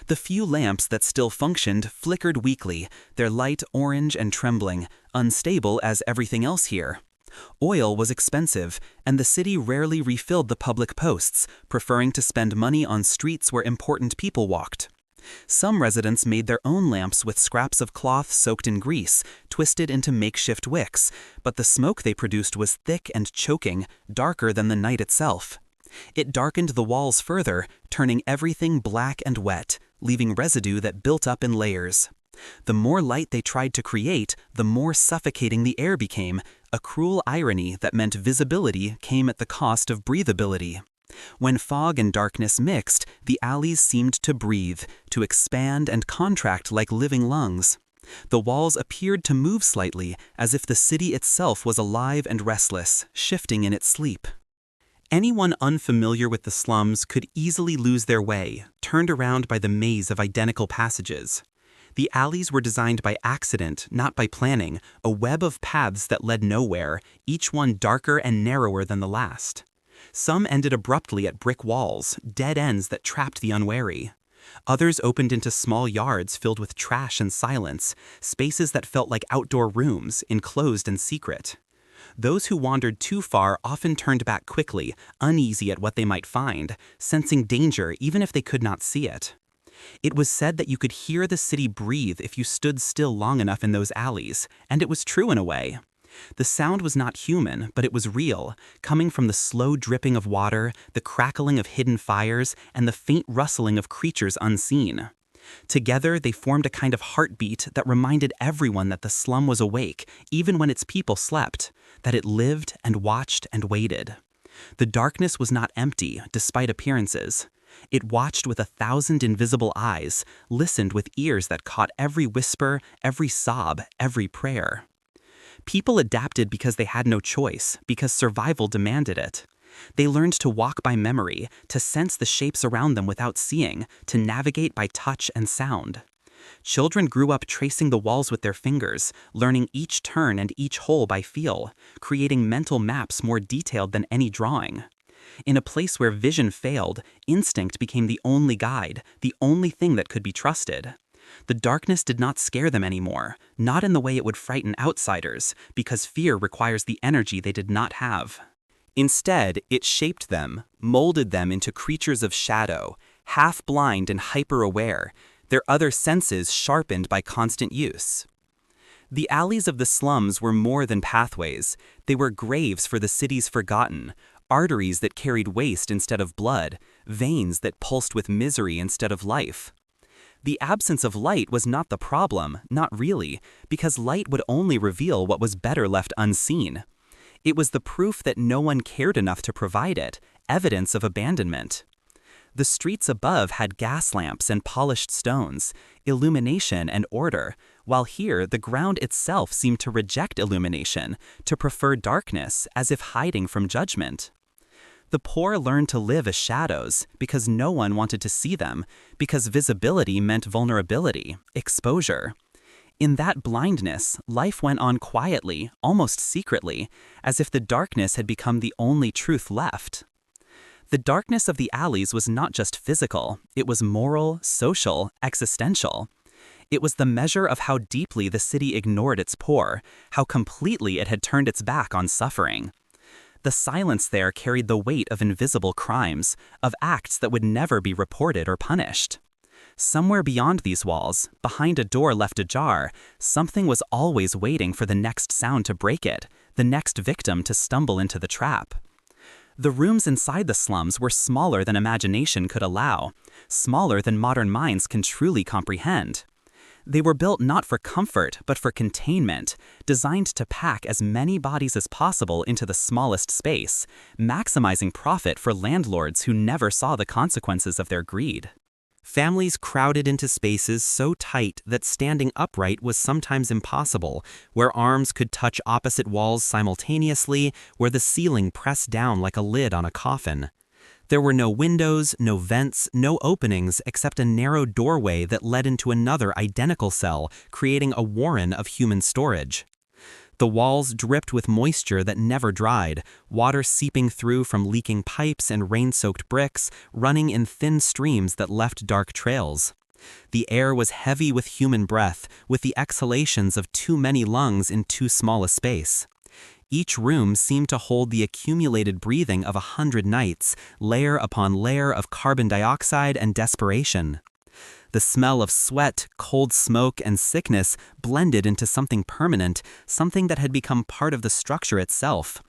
The few lamps that still functioned flickered weakly, their light orange and trembling, unstable as everything else here. Oil was expensive, and the city rarely refilled the public posts, preferring to spend money on streets where important people walked. Some residents made their own lamps with scraps of cloth soaked in grease, twisted into makeshift wicks, but the smoke they produced was thick and choking, darker than the night itself. It darkened the walls further, turning everything black and wet, leaving residue that built up in layers. The more light they tried to create, the more suffocating the air became, a cruel irony that meant visibility came at the cost of breathability. When fog and darkness mixed, the alleys seemed to breathe, to expand and contract like living lungs. The walls appeared to move slightly, as if the city itself was alive and restless, shifting in its sleep. Anyone unfamiliar with the slums could easily lose their way, turned around by the maze of identical passages. The alleys were designed by accident, not by planning, a web of paths that led nowhere, each one darker and narrower than the last. Some ended abruptly at brick walls, dead ends that trapped the unwary. Others opened into small yards filled with trash and silence, spaces that felt like outdoor rooms, enclosed and secret. Those who wandered too far often turned back quickly, uneasy at what they might find, sensing danger even if they could not see it. It was said that you could hear the city breathe if you stood still long enough in those alleys, and it was true in a way. The sound was not human, but it was real, coming from the slow dripping of water, the crackling of hidden fires, and the faint rustling of creatures unseen. Together, they formed a kind of heartbeat that reminded everyone that the slum was awake, even when its people slept, that it lived and watched and waited. The darkness was not empty, despite appearances. It watched with 1,000 invisible eyes, listened with ears that caught every whisper, every sob, every prayer. People adapted because they had no choice, because survival demanded it. They learned to walk by memory, to sense the shapes around them without seeing, to navigate by touch and sound. Children grew up tracing the walls with their fingers, learning each turn and each hole by feel, creating mental maps more detailed than any drawing. In a place where vision failed, instinct became the only guide, the only thing that could be trusted. The darkness did not scare them anymore, not in the way it would frighten outsiders, because fear requires the energy they did not have. Instead, it shaped them, molded them into creatures of shadow, half-blind and hyper-aware, their other senses sharpened by constant use. The alleys of the slums were more than pathways. They were graves for the city's forgotten, arteries that carried waste instead of blood, veins that pulsed with misery instead of life. The absence of light was not the problem, not really, because light would only reveal what was better left unseen. It was the proof that no one cared enough to provide it, evidence of abandonment. The streets above had gas lamps and polished stones, illumination and order, while here the ground itself seemed to reject illumination, to prefer darkness, as if hiding from judgment. The poor learned to live as shadows because no one wanted to see them, because visibility meant vulnerability, exposure. In that blindness, life went on quietly, almost secretly, as if the darkness had become the only truth left. The darkness of the alleys was not just physical, it was moral, social, existential. It was the measure of how deeply the city ignored its poor, how completely it had turned its back on suffering. The silence there carried the weight of invisible crimes, of acts that would never be reported or punished. Somewhere beyond these walls, behind a door left ajar, something was always waiting for the next sound to break it, the next victim to stumble into the trap. The rooms inside the slums were smaller than imagination could allow, smaller than modern minds can truly comprehend. They were built not for comfort, but for containment, designed to pack as many bodies as possible into the smallest space, maximizing profit for landlords who never saw the consequences of their greed. Families crowded into spaces so tight that standing upright was sometimes impossible, where arms could touch opposite walls simultaneously, where the ceiling pressed down like a lid on a coffin. There were no windows, no vents, no openings except a narrow doorway that led into another identical cell, creating a warren of human storage. The walls dripped with moisture that never dried, water seeping through from leaking pipes and rain-soaked bricks, running in thin streams that left dark trails. The air was heavy with human breath, with the exhalations of too many lungs in too small a space. Each room seemed to hold the accumulated breathing of 100 nights, layer upon layer of carbon dioxide and desperation. The smell of sweat, cold smoke, and sickness blended into something permanent, something that had become part of the structure itself.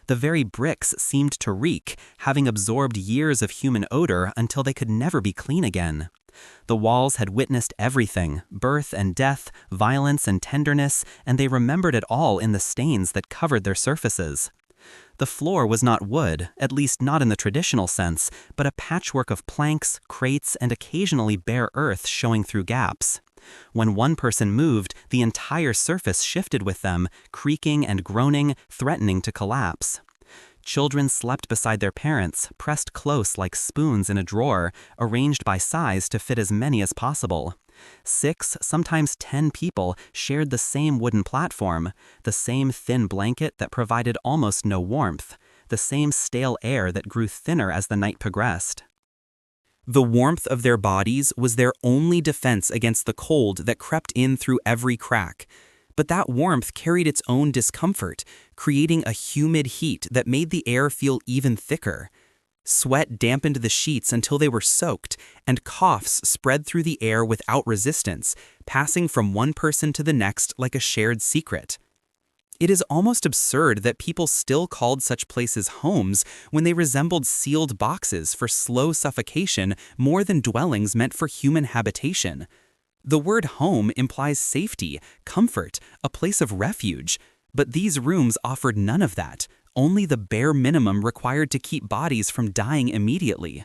The very bricks seemed to reek, having absorbed years of human odor until they could never be clean again. The walls had witnessed everything, birth and death, violence and tenderness, and they remembered it all in the stains that covered their surfaces. The floor was not wood, at least not in the traditional sense, but a patchwork of planks, crates, and occasionally bare earth showing through gaps. When one person moved, the entire surface shifted with them, creaking and groaning, threatening to collapse. Children slept beside their parents, pressed close like spoons in a drawer, arranged by size to fit as many as possible. 6, sometimes 10 people shared the same wooden platform, the same thin blanket that provided almost no warmth, the same stale air that grew thinner as the night progressed. The warmth of their bodies was their only defense against the cold that crept in through every crack. But that warmth carried its own discomfort, creating a humid heat that made the air feel even thicker. Sweat dampened the sheets until they were soaked, and coughs spread through the air without resistance, passing from one person to the next like a shared secret. It is almost absurd that people still called such places homes when they resembled sealed boxes for slow suffocation more than dwellings meant for human habitation. The word home implies safety, comfort, a place of refuge, but these rooms offered none of that, only the bare minimum required to keep bodies from dying immediately.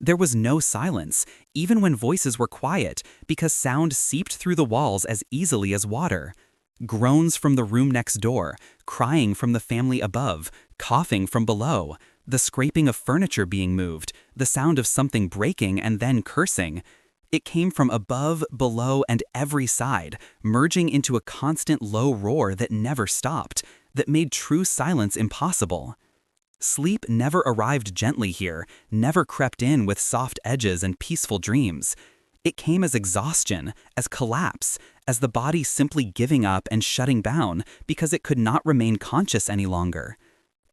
There was no silence, even when voices were quiet, because sound seeped through the walls as easily as water. Groans from the room next door, crying from the family above, coughing from below, the scraping of furniture being moved, the sound of something breaking and then cursing. It came from above, below, and every side, merging into a constant low roar that never stopped, that made true silence impossible. Sleep never arrived gently here, never crept in with soft edges and peaceful dreams. It came as exhaustion, as collapse, as the body simply giving up and shutting down because it could not remain conscious any longer.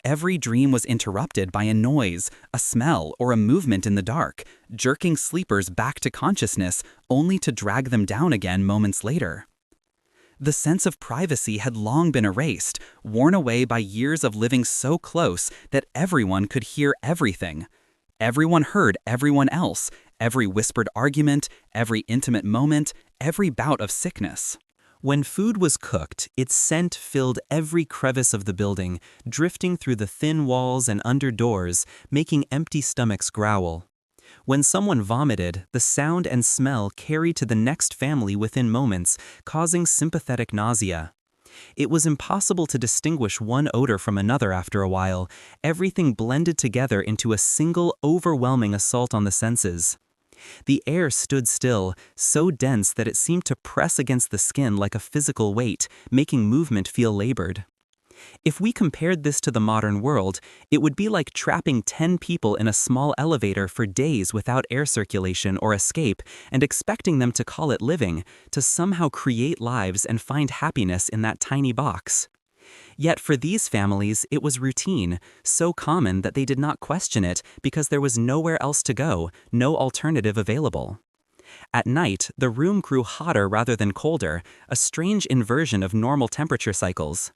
Every dream was interrupted by a noise, a smell, or a movement in the dark, jerking sleepers back to consciousness only to drag them down again moments later. The sense of privacy had long been erased, worn away by years of living so close that everyone could hear everything. Everyone heard everyone else, every whispered argument, every intimate moment, every bout of sickness. When food was cooked, its scent filled every crevice of the building, drifting through the thin walls and under doors, making empty stomachs growl. When someone vomited, the sound and smell carried to the next family within moments, causing sympathetic nausea. It was impossible to distinguish one odor from another after a while. Everything blended together into a single, overwhelming assault on the senses. The air stood still, so dense that it seemed to press against the skin like a physical weight, making movement feel labored. If we compared this to the modern world, it would be like trapping 10 people in a small elevator for days without air circulation or escape and expecting them to call it living, to somehow create lives and find happiness in that tiny box. Yet for these families, it was routine, so common that they did not question it because there was nowhere else to go, no alternative available. At night, the room grew hotter rather than colder, a strange inversion of normal temperature cycles.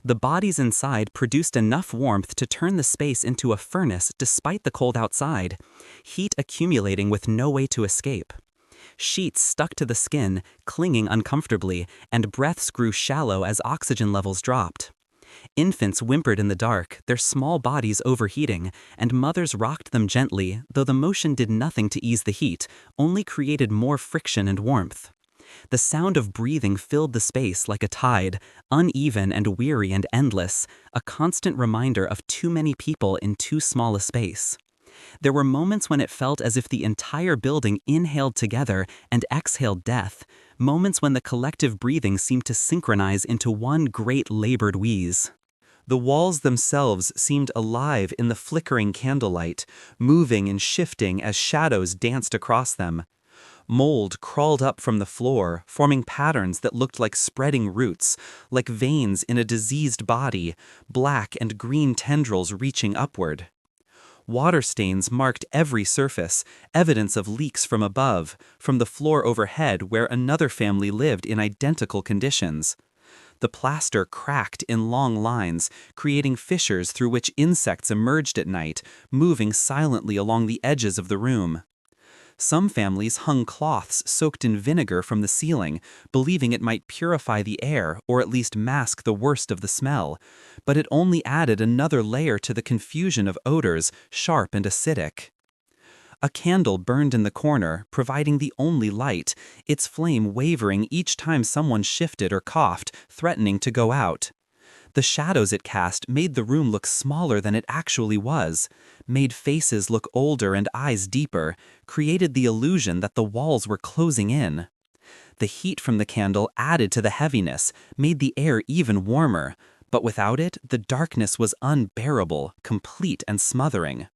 The bodies inside produced enough warmth to turn the space into a furnace despite the cold outside, heat accumulating with no way to escape. Sheets stuck to the skin, clinging uncomfortably, and breaths grew shallow as oxygen levels dropped. Infants whimpered in the dark, their small bodies overheating, and mothers rocked them gently, though the motion did nothing to ease the heat, only created more friction and warmth. The sound of breathing filled the space like a tide, uneven and weary and endless, a constant reminder of too many people in too small a space. There were moments when it felt as if the entire building inhaled together and exhaled death, moments when the collective breathing seemed to synchronize into one great labored wheeze. The walls themselves seemed alive in the flickering candlelight, moving and shifting as shadows danced across them. Mold crawled up from the floor, forming patterns that looked like spreading roots, like veins in a diseased body, black and green tendrils reaching upward. Water stains marked every surface, evidence of leaks from above, from the floor overhead where another family lived in identical conditions. The plaster cracked in long lines, creating fissures through which insects emerged at night, moving silently along the edges of the room. Some families hung cloths soaked in vinegar from the ceiling, believing it might purify the air or at least mask the worst of the smell, but it only added another layer to the confusion of odors, sharp and acidic. A candle burned in the corner, providing the only light, its flame wavering each time someone shifted or coughed, threatening to go out. The shadows it cast made the room look smaller than it actually was, made faces look older and eyes deeper, created the illusion that the walls were closing in. The heat from the candle added to the heaviness, made the air even warmer, but without it, the darkness was unbearable, complete and smothering.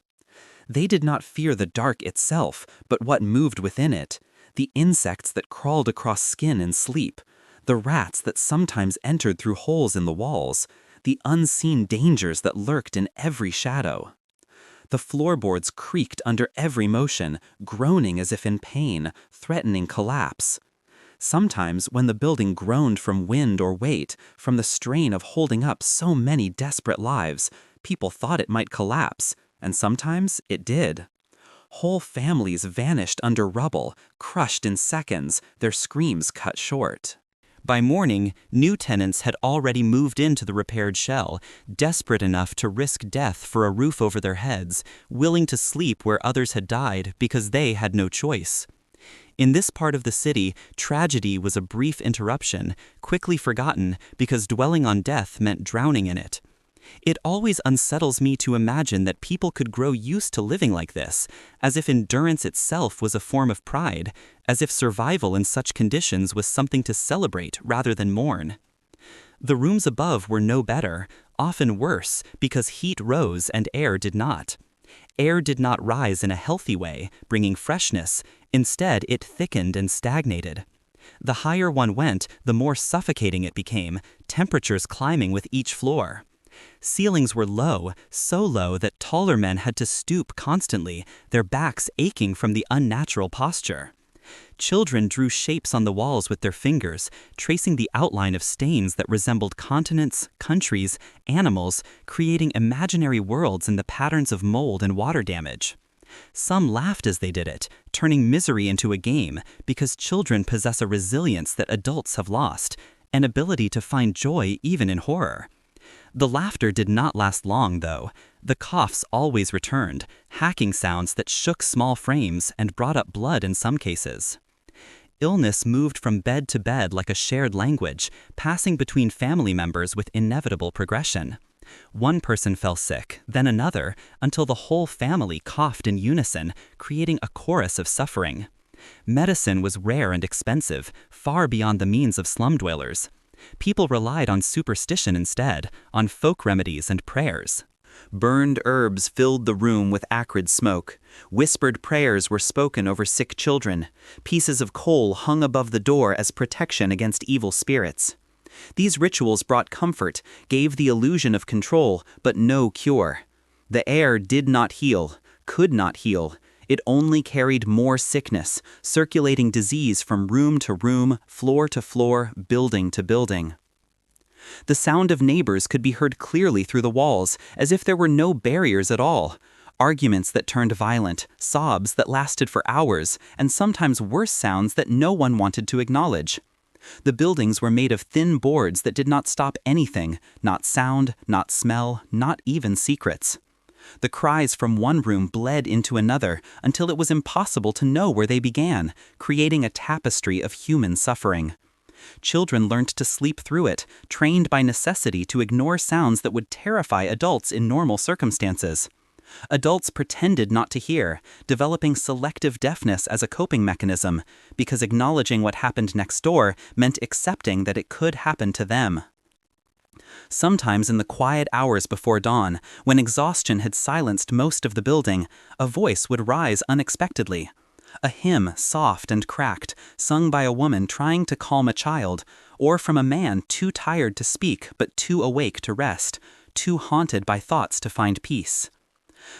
They did not fear the dark itself, but what moved within it, the insects that crawled across skin in sleep, the rats that sometimes entered through holes in the walls, the unseen dangers that lurked in every shadow. The floorboards creaked under every motion, groaning as if in pain, threatening collapse. Sometimes, when the building groaned from wind or weight, from the strain of holding up so many desperate lives, people thought it might collapse, and sometimes it did. Whole families vanished under rubble, crushed in seconds, their screams cut short. By morning, new tenants had already moved into the repaired shell, desperate enough to risk death for a roof over their heads, willing to sleep where others had died because they had no choice. In this part of the city, tragedy was a brief interruption, quickly forgotten because dwelling on death meant drowning in it. It always unsettles me to imagine that people could grow used to living like this, as if endurance itself was a form of pride, as if survival in such conditions was something to celebrate rather than mourn. The rooms above were no better, often worse, because heat rose and air did not. Air did not rise in a healthy way, bringing freshness. Instead, it thickened and stagnated. The higher one went, the more suffocating it became, temperatures climbing with each floor. Ceilings were low, so low that taller men had to stoop constantly, their backs aching from the unnatural posture. Children drew shapes on the walls with their fingers, tracing the outline of stains that resembled continents, countries, animals, creating imaginary worlds in the patterns of mold and water damage. Some laughed as they did it, turning misery into a game, because children possess a resilience that adults have lost, an ability to find joy even in horror. The laughter did not last long, though. The coughs always returned, hacking sounds that shook small frames and brought up blood in some cases. Illness moved from bed to bed like a shared language, passing between family members with inevitable progression. One person fell sick, then another, until the whole family coughed in unison, creating a chorus of suffering. Medicine was rare and expensive, far beyond the means of slum dwellers. People relied on superstition instead, on folk remedies and prayers. Burned herbs filled the room with acrid smoke. Whispered prayers were spoken over sick children. Pieces of coal hung above the door as protection against evil spirits. These rituals brought comfort, gave the illusion of control, but no cure. The air did not heal, could not heal. It only carried more sickness, circulating disease from room to room, floor to floor, building to building. The sound of neighbors could be heard clearly through the walls, as if there were no barriers at all. Arguments that turned violent, sobs that lasted for hours, and sometimes worse sounds that no one wanted to acknowledge. The buildings were made of thin boards that did not stop anything, not sound, not smell, not even secrets. The cries from one room bled into another until it was impossible to know where they began, creating a tapestry of human suffering. Children learned to sleep through it, trained by necessity to ignore sounds that would terrify adults in normal circumstances. Adults pretended not to hear, developing selective deafness as a coping mechanism, because acknowledging what happened next door meant accepting that it could happen to them. Sometimes in the quiet hours before dawn, when exhaustion had silenced most of the building, a voice would rise unexpectedly. A hymn, soft and cracked, sung by a woman trying to calm a child, or from a man too tired to speak but too awake to rest, too haunted by thoughts to find peace.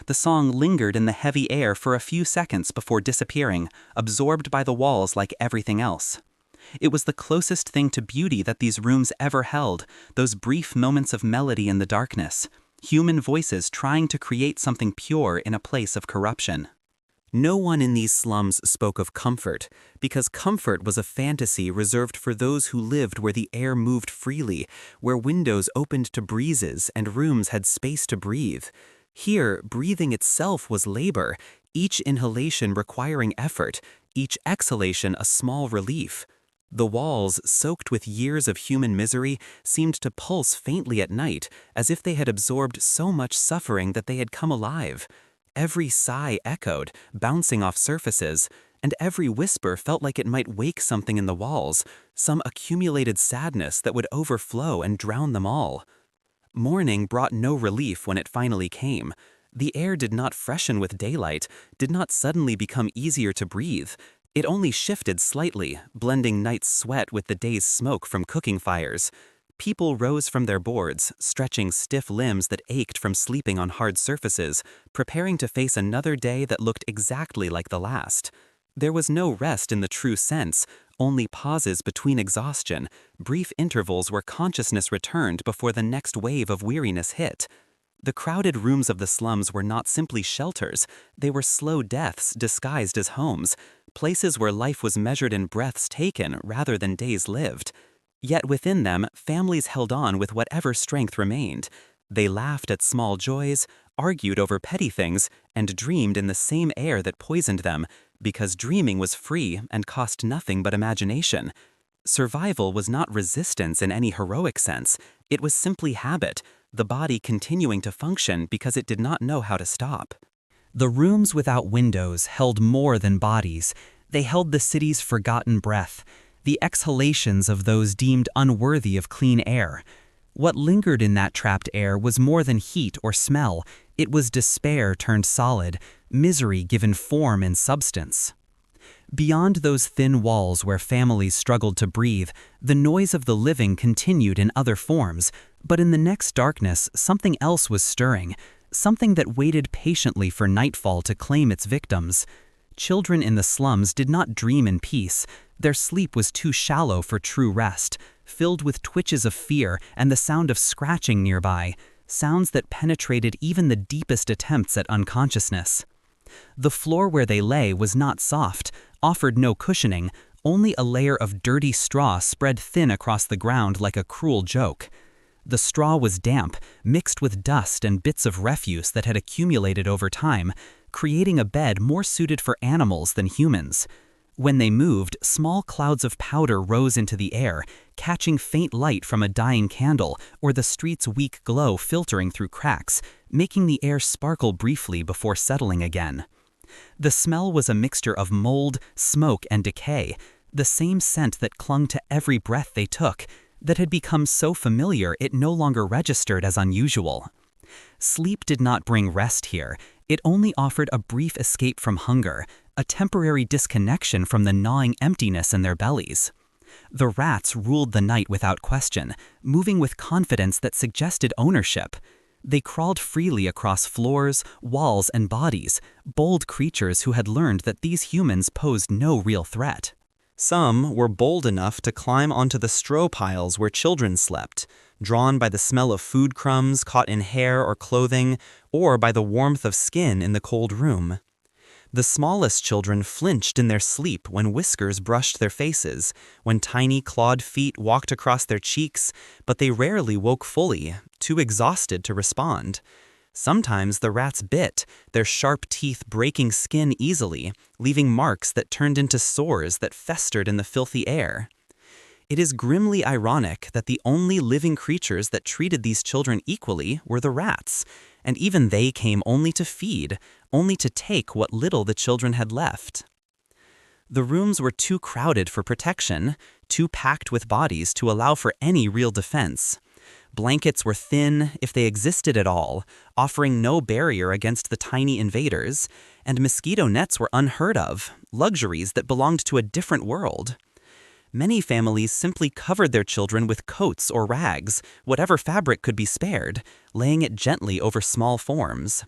The song lingered in the heavy air for a few seconds before disappearing, absorbed by the walls like everything else. It was the closest thing to beauty that these rooms ever held, those brief moments of melody in the darkness, human voices trying to create something pure in a place of corruption. No one in these slums spoke of comfort, because comfort was a fantasy reserved for those who lived where the air moved freely, where windows opened to breezes and rooms had space to breathe. Here, breathing itself was labor, each inhalation requiring effort, each exhalation a small relief. The walls, soaked with years of human misery, seemed to pulse faintly at night, as if they had absorbed so much suffering that they had come alive. Every sigh echoed, bouncing off surfaces, and every whisper felt like it might wake something in the walls, some accumulated sadness that would overflow and drown them all. Morning brought no relief when it finally came. The air did not freshen with daylight, did not suddenly become easier to breathe. It only shifted slightly, blending night's sweat with the day's smoke from cooking fires. People rose from their boards, stretching stiff limbs that ached from sleeping on hard surfaces, preparing to face another day that looked exactly like the last. There was no rest in the true sense, only pauses between exhaustion, brief intervals where consciousness returned before the next wave of weariness hit. The crowded rooms of the slums were not simply shelters, they were slow deaths disguised as homes, places where life was measured in breaths taken rather than days lived. Yet within them, families held on with whatever strength remained. They laughed at small joys, argued over petty things, and dreamed in the same air that poisoned them, because dreaming was free and cost nothing but imagination. Survival was not resistance in any heroic sense, it was simply habit, the body continuing to function because it did not know how to stop. The rooms without windows held more than bodies. They held the city's forgotten breath, the exhalations of those deemed unworthy of clean air. What lingered in that trapped air was more than heat or smell, it was despair turned solid, misery given form and substance. Beyond those thin walls where families struggled to breathe, the noise of the living continued in other forms, but in the next darkness something else was stirring, something that waited patiently for nightfall to claim its victims. Children in the slums did not dream in peace. Their sleep was too shallow for true rest, filled with twitches of fear and the sound of scratching nearby, sounds that penetrated even the deepest attempts at unconsciousness. The floor where they lay was not soft, offered no cushioning, only a layer of dirty straw spread thin across the ground like a cruel joke. The straw was damp, mixed with dust and bits of refuse that had accumulated over time, creating a bed more suited for animals than humans. When they moved, small clouds of powder rose into the air, catching faint light from a dying candle or the street's weak glow filtering through cracks, making the air sparkle briefly before settling again. The smell was a mixture of mold, smoke, and decay, the same scent that clung to every breath they took, that had become so familiar it no longer registered as unusual. Sleep did not bring rest here, it only offered a brief escape from hunger, a temporary disconnection from the gnawing emptiness in their bellies. The rats ruled the night without question, moving with confidence that suggested ownership. They crawled freely across floors, walls, and bodies, bold creatures who had learned that these humans posed no real threat. Some were bold enough to climb onto the straw piles where children slept, drawn by the smell of food crumbs caught in hair or clothing, or by the warmth of skin in the cold room. The smallest children flinched in their sleep when whiskers brushed their faces, when tiny clawed feet walked across their cheeks, but they rarely woke fully, too exhausted to respond. Sometimes the rats bit, their sharp teeth breaking skin easily, leaving marks that turned into sores that festered in the filthy air. It is grimly ironic that the only living creatures that treated these children equally were the rats, and even they came only to feed, only to take what little the children had left. The rooms were too crowded for protection, too packed with bodies to allow for any real defense. Blankets were thin, if they existed at all, offering no barrier against the tiny invaders, and mosquito nets were unheard of, luxuries that belonged to a different world. Many families simply covered their children with coats or rags, whatever fabric could be spared, laying it gently over small forms.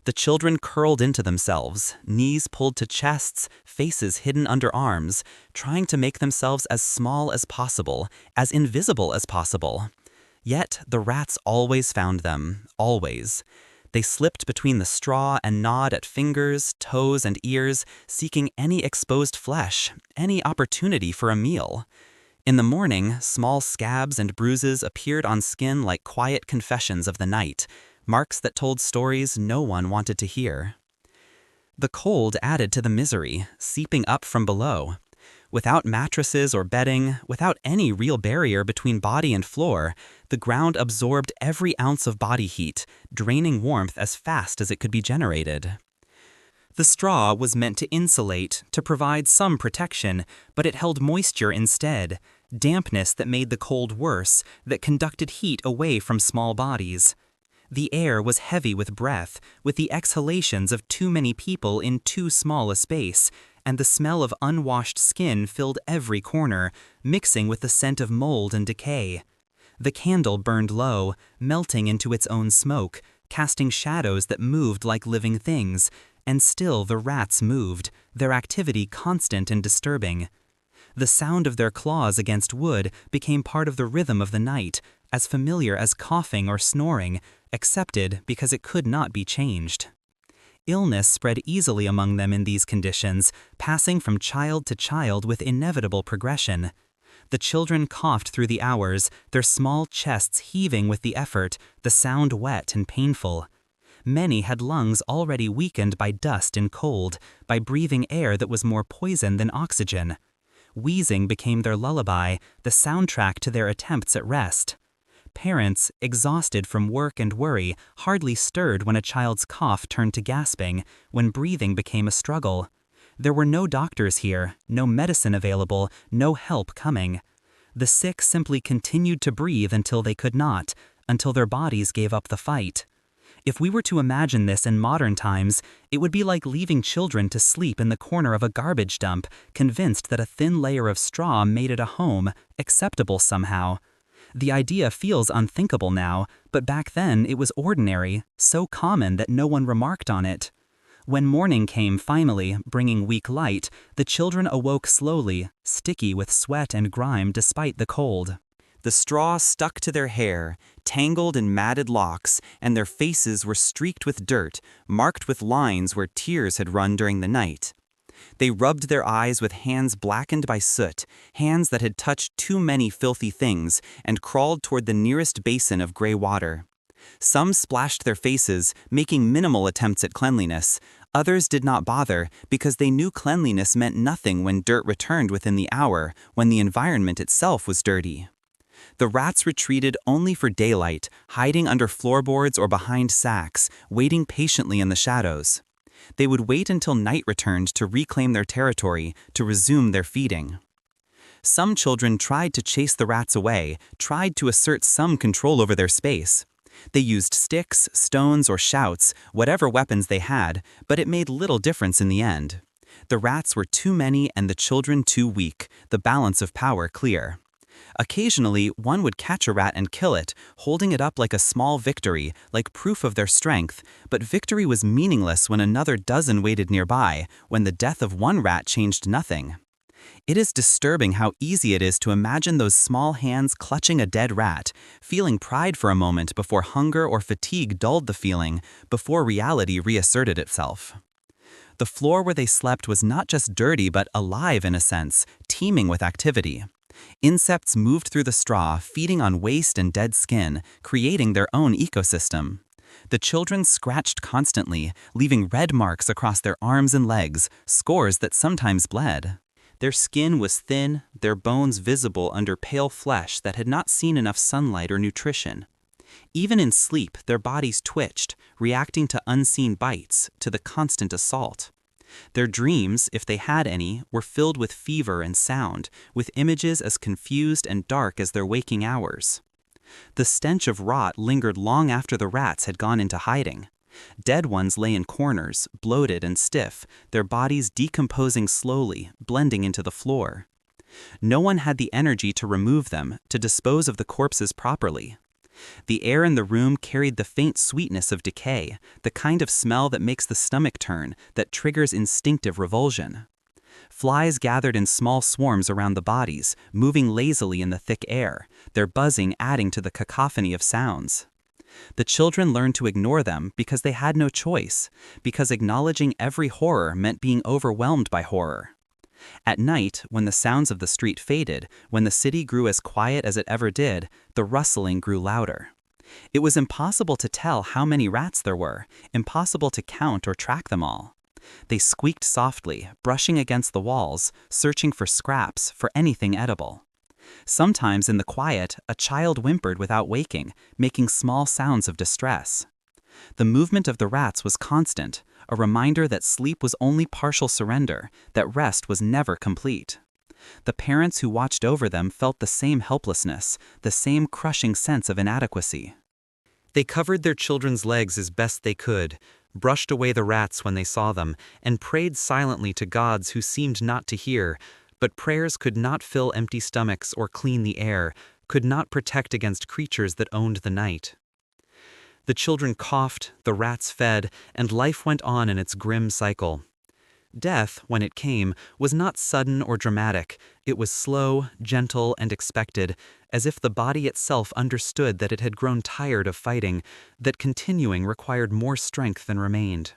The children curled into themselves, knees pulled to chests, faces hidden under arms, trying to make themselves as small as possible, as invisible as possible. Yet the rats always found them, always. They slipped between the straw and gnawed at fingers, toes, and ears, seeking any exposed flesh, any opportunity for a meal. In the morning, small scabs and bruises appeared on skin like quiet confessions of the night, marks that told stories no one wanted to hear. The cold added to the misery, seeping up from below. Without mattresses or bedding, without any real barrier between body and floor, the ground absorbed every ounce of body heat, draining warmth as fast as it could be generated. The straw was meant to insulate, to provide some protection, but it held moisture instead, dampness that made the cold worse, that conducted heat away from small bodies. The air was heavy with breath, with the exhalations of too many people in too small a space, and the smell of unwashed skin filled every corner, mixing with the scent of mold and decay. The candle burned low, melting into its own smoke, casting shadows that moved like living things, and still the rats moved, their activity constant and disturbing. The sound of their claws against wood became part of the rhythm of the night, as familiar as coughing or snoring, accepted because it could not be changed. Illness spread easily among them in these conditions, passing from child to child with inevitable progression. The children coughed through the hours, their small chests heaving with the effort, the sound wet and painful. Many had lungs already weakened by dust and cold, by breathing air that was more poison than oxygen. Wheezing became their lullaby, the soundtrack to their attempts at rest. Parents, exhausted from work and worry, hardly stirred when a child's cough turned to gasping, when breathing became a struggle. There were no doctors here, no medicine available, no help coming. The sick simply continued to breathe until they could not, until their bodies gave up the fight. If we were to imagine this in modern times, it would be like leaving children to sleep in the corner of a garbage dump, convinced that a thin layer of straw made it a home, acceptable somehow. The idea feels unthinkable now, but back then it was ordinary, so common that no one remarked on it. When morning came finally, bringing weak light, the children awoke slowly, sticky with sweat and grime despite the cold. The straw stuck to their hair, tangled in matted locks, and their faces were streaked with dirt, marked with lines where tears had run during the night. They rubbed their eyes with hands blackened by soot, hands that had touched too many filthy things, and crawled toward the nearest basin of gray water. Some splashed their faces, making minimal attempts at cleanliness. Others did not bother, because they knew cleanliness meant nothing when dirt returned within the hour, when the environment itself was dirty. The rats retreated only for daylight, hiding under floorboards or behind sacks, waiting patiently in the shadows. They would wait until night returned to reclaim their territory, to resume their feeding. Some children tried to chase the rats away, tried to assert some control over their space. They used sticks, stones, or shouts, whatever weapons they had, but it made little difference in the end. The rats were too many and the children too weak, the balance of power clear. Occasionally, one would catch a rat and kill it, holding it up like a small victory, like proof of their strength, but victory was meaningless when another dozen waited nearby, when the death of one rat changed nothing. It is disturbing how easy it is to imagine those small hands clutching a dead rat, feeling pride for a moment before hunger or fatigue dulled the feeling, before reality reasserted itself. The floor where they slept was not just dirty but alive in a sense, teeming with activity. Insects moved through the straw, feeding on waste and dead skin, creating their own ecosystem. The children scratched constantly, leaving red marks across their arms and legs, scores that sometimes bled. Their skin was thin, their bones visible under pale flesh that had not seen enough sunlight or nutrition. Even in sleep, their bodies twitched, reacting to unseen bites, to the constant assault. Their dreams, if they had any, were filled with fever and sound, with images as confused and dark as their waking hours. The stench of rot lingered long after the rats had gone into hiding. Dead ones lay in corners, bloated and stiff, their bodies decomposing slowly, blending into the floor. No one had the energy to remove them, to dispose of the corpses properly. The air in the room carried the faint sweetness of decay, the kind of smell that makes the stomach turn, that triggers instinctive revulsion. Flies gathered in small swarms around the bodies, moving lazily in the thick air, their buzzing adding to the cacophony of sounds. The children learned to ignore them because they had no choice, because acknowledging every horror meant being overwhelmed by horror. At night, when the sounds of the street faded, when the city grew as quiet as it ever did, the rustling grew louder. It was impossible to tell how many rats there were, impossible to count or track them all. They squeaked softly, brushing against the walls, searching for scraps, for anything edible. Sometimes in the quiet, a child whimpered without waking, making small sounds of distress. The movement of the rats was constant, a reminder that sleep was only partial surrender, that rest was never complete. The parents who watched over them felt the same helplessness, the same crushing sense of inadequacy. They covered their children's legs as best they could, brushed away the rats when they saw them, and prayed silently to gods who seemed not to hear, but prayers could not fill empty stomachs or clean the air, could not protect against creatures that owned the night. The children coughed, the rats fed, and life went on in its grim cycle. Death, when it came, was not sudden or dramatic. It was slow, gentle, and expected, as if the body itself understood that it had grown tired of fighting, that continuing required more strength than remained.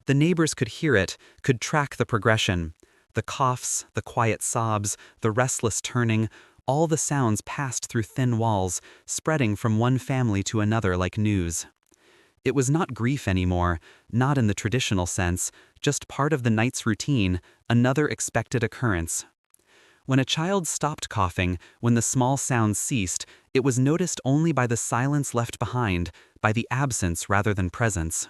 The neighbors could hear it, could track the progression. The coughs, the quiet sobs, the restless turning, all the sounds passed through thin walls, spreading from one family to another like news. It was not grief anymore, not in the traditional sense, just part of the night's routine, another expected occurrence. When a child stopped coughing, when the small sounds ceased, it was noticed only by the silence left behind, by the absence rather than presence.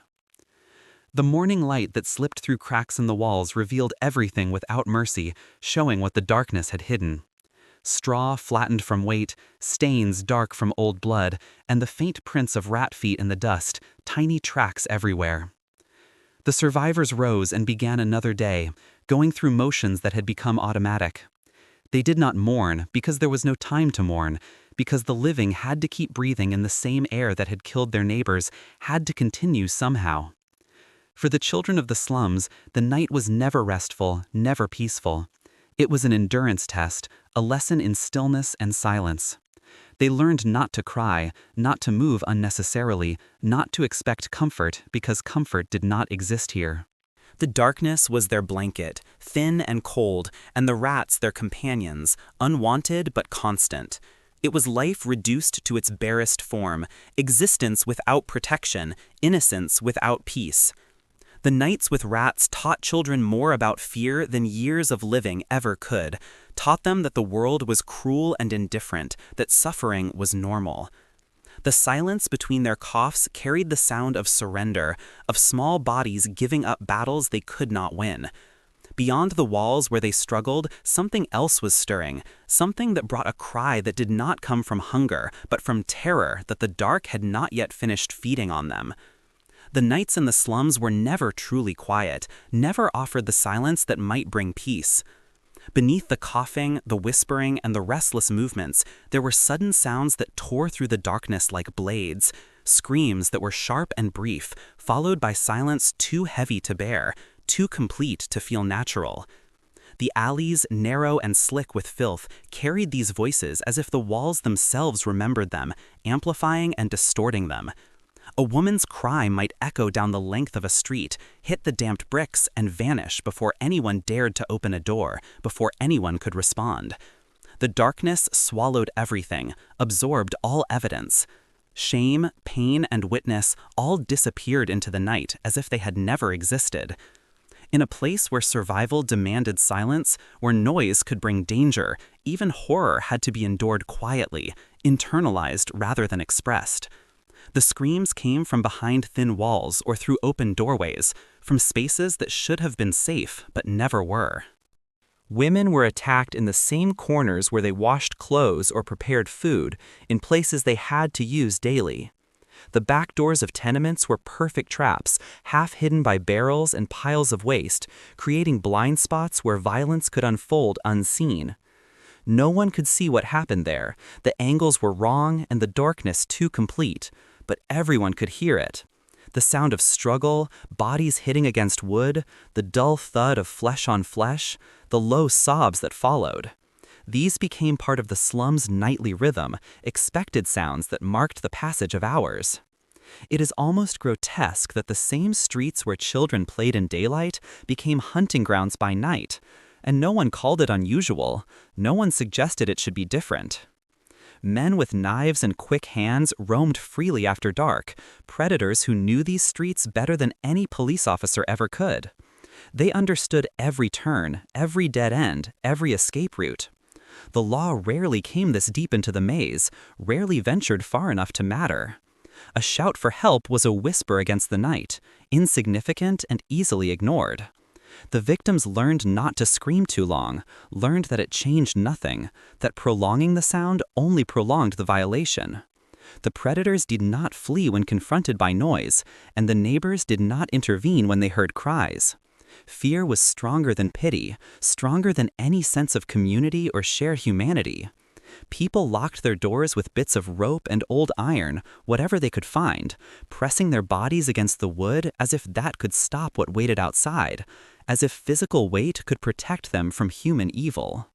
The morning light that slipped through cracks in the walls revealed everything without mercy, showing what the darkness had hidden. Straw flattened from weight, stains dark from old blood, and the faint prints of rat feet in the dust, tiny tracks everywhere. The survivors rose and began another day, going through motions that had become automatic. They did not mourn because there was no time to mourn, because the living had to keep breathing in the same air that had killed their neighbors, had to continue somehow. For the children of the slums, the night was never restful, never peaceful. It was an endurance test, a lesson in stillness and silence. They learned not to cry, not to move unnecessarily, not to expect comfort because comfort did not exist here. The darkness was their blanket, thin and cold, and the rats their companions, unwanted but constant. It was life reduced to its barest form, existence without protection, innocence without peace. The nights with rats taught children more about fear than years of living ever could, taught them that the world was cruel and indifferent, that suffering was normal. The silence between their coughs carried the sound of surrender, of small bodies giving up battles they could not win. Beyond the walls where they struggled, something else was stirring, something that brought a cry that did not come from hunger, but from terror that the dark had not yet finished feeding on them. The nights in the slums were never truly quiet, never offered the silence that might bring peace. Beneath the coughing, the whispering, and the restless movements, there were sudden sounds that tore through the darkness like blades, screams that were sharp and brief, followed by silence too heavy to bear, too complete to feel natural. The alleys, narrow and slick with filth, carried these voices as if the walls themselves remembered them, amplifying and distorting them. A woman's cry might echo down the length of a street, hit the damped bricks, and vanish before anyone dared to open a door, before anyone could respond. The darkness swallowed everything, absorbed all evidence. Shame, pain, and witness all disappeared into the night as if they had never existed. In a place where survival demanded silence, where noise could bring danger, even horror had to be endured quietly, internalized rather than expressed. The screams came from behind thin walls or through open doorways, from spaces that should have been safe but never were. Women were attacked in the same corners where they washed clothes or prepared food, in places they had to use daily. The back doors of tenements were perfect traps, half hidden by barrels and piles of waste, creating blind spots where violence could unfold unseen. No one could see what happened there. The angles were wrong and the darkness too complete, but everyone could hear it. The sound of struggle, bodies hitting against wood, the dull thud of flesh on flesh, the low sobs that followed. These became part of the slum's nightly rhythm, expected sounds that marked the passage of hours. It is almost grotesque that the same streets where children played in daylight became hunting grounds by night, and no one called it unusual, no one suggested it should be different. Men with knives and quick hands roamed freely after dark, predators who knew these streets better than any police officer ever could. They understood every turn, every dead end, every escape route. The law rarely came this deep into the maze, rarely ventured far enough to matter. A shout for help was a whisper against the night, insignificant and easily ignored. The victims learned not to scream too long, learned that it changed nothing, that prolonging the sound only prolonged the violation. The predators did not flee when confronted by noise, and the neighbors did not intervene when they heard cries. Fear was stronger than pity, stronger than any sense of community or shared humanity. People locked their doors with bits of rope and old iron, whatever they could find, pressing their bodies against the wood as if that could stop what waited outside, as if physical weight could protect them from human evil.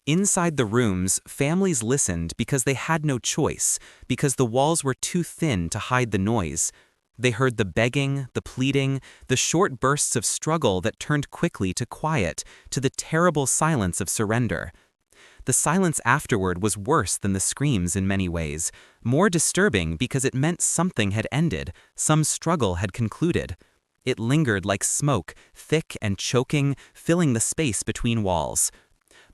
Inside the rooms, families listened because they had no choice, because the walls were too thin to hide the noise. They heard the begging, the pleading, the short bursts of struggle that turned quickly to quiet, to the terrible silence of surrender. The silence afterward was worse than the screams in many ways, more disturbing because it meant something had ended, some struggle had concluded. It lingered like smoke, thick and choking, filling the space between walls.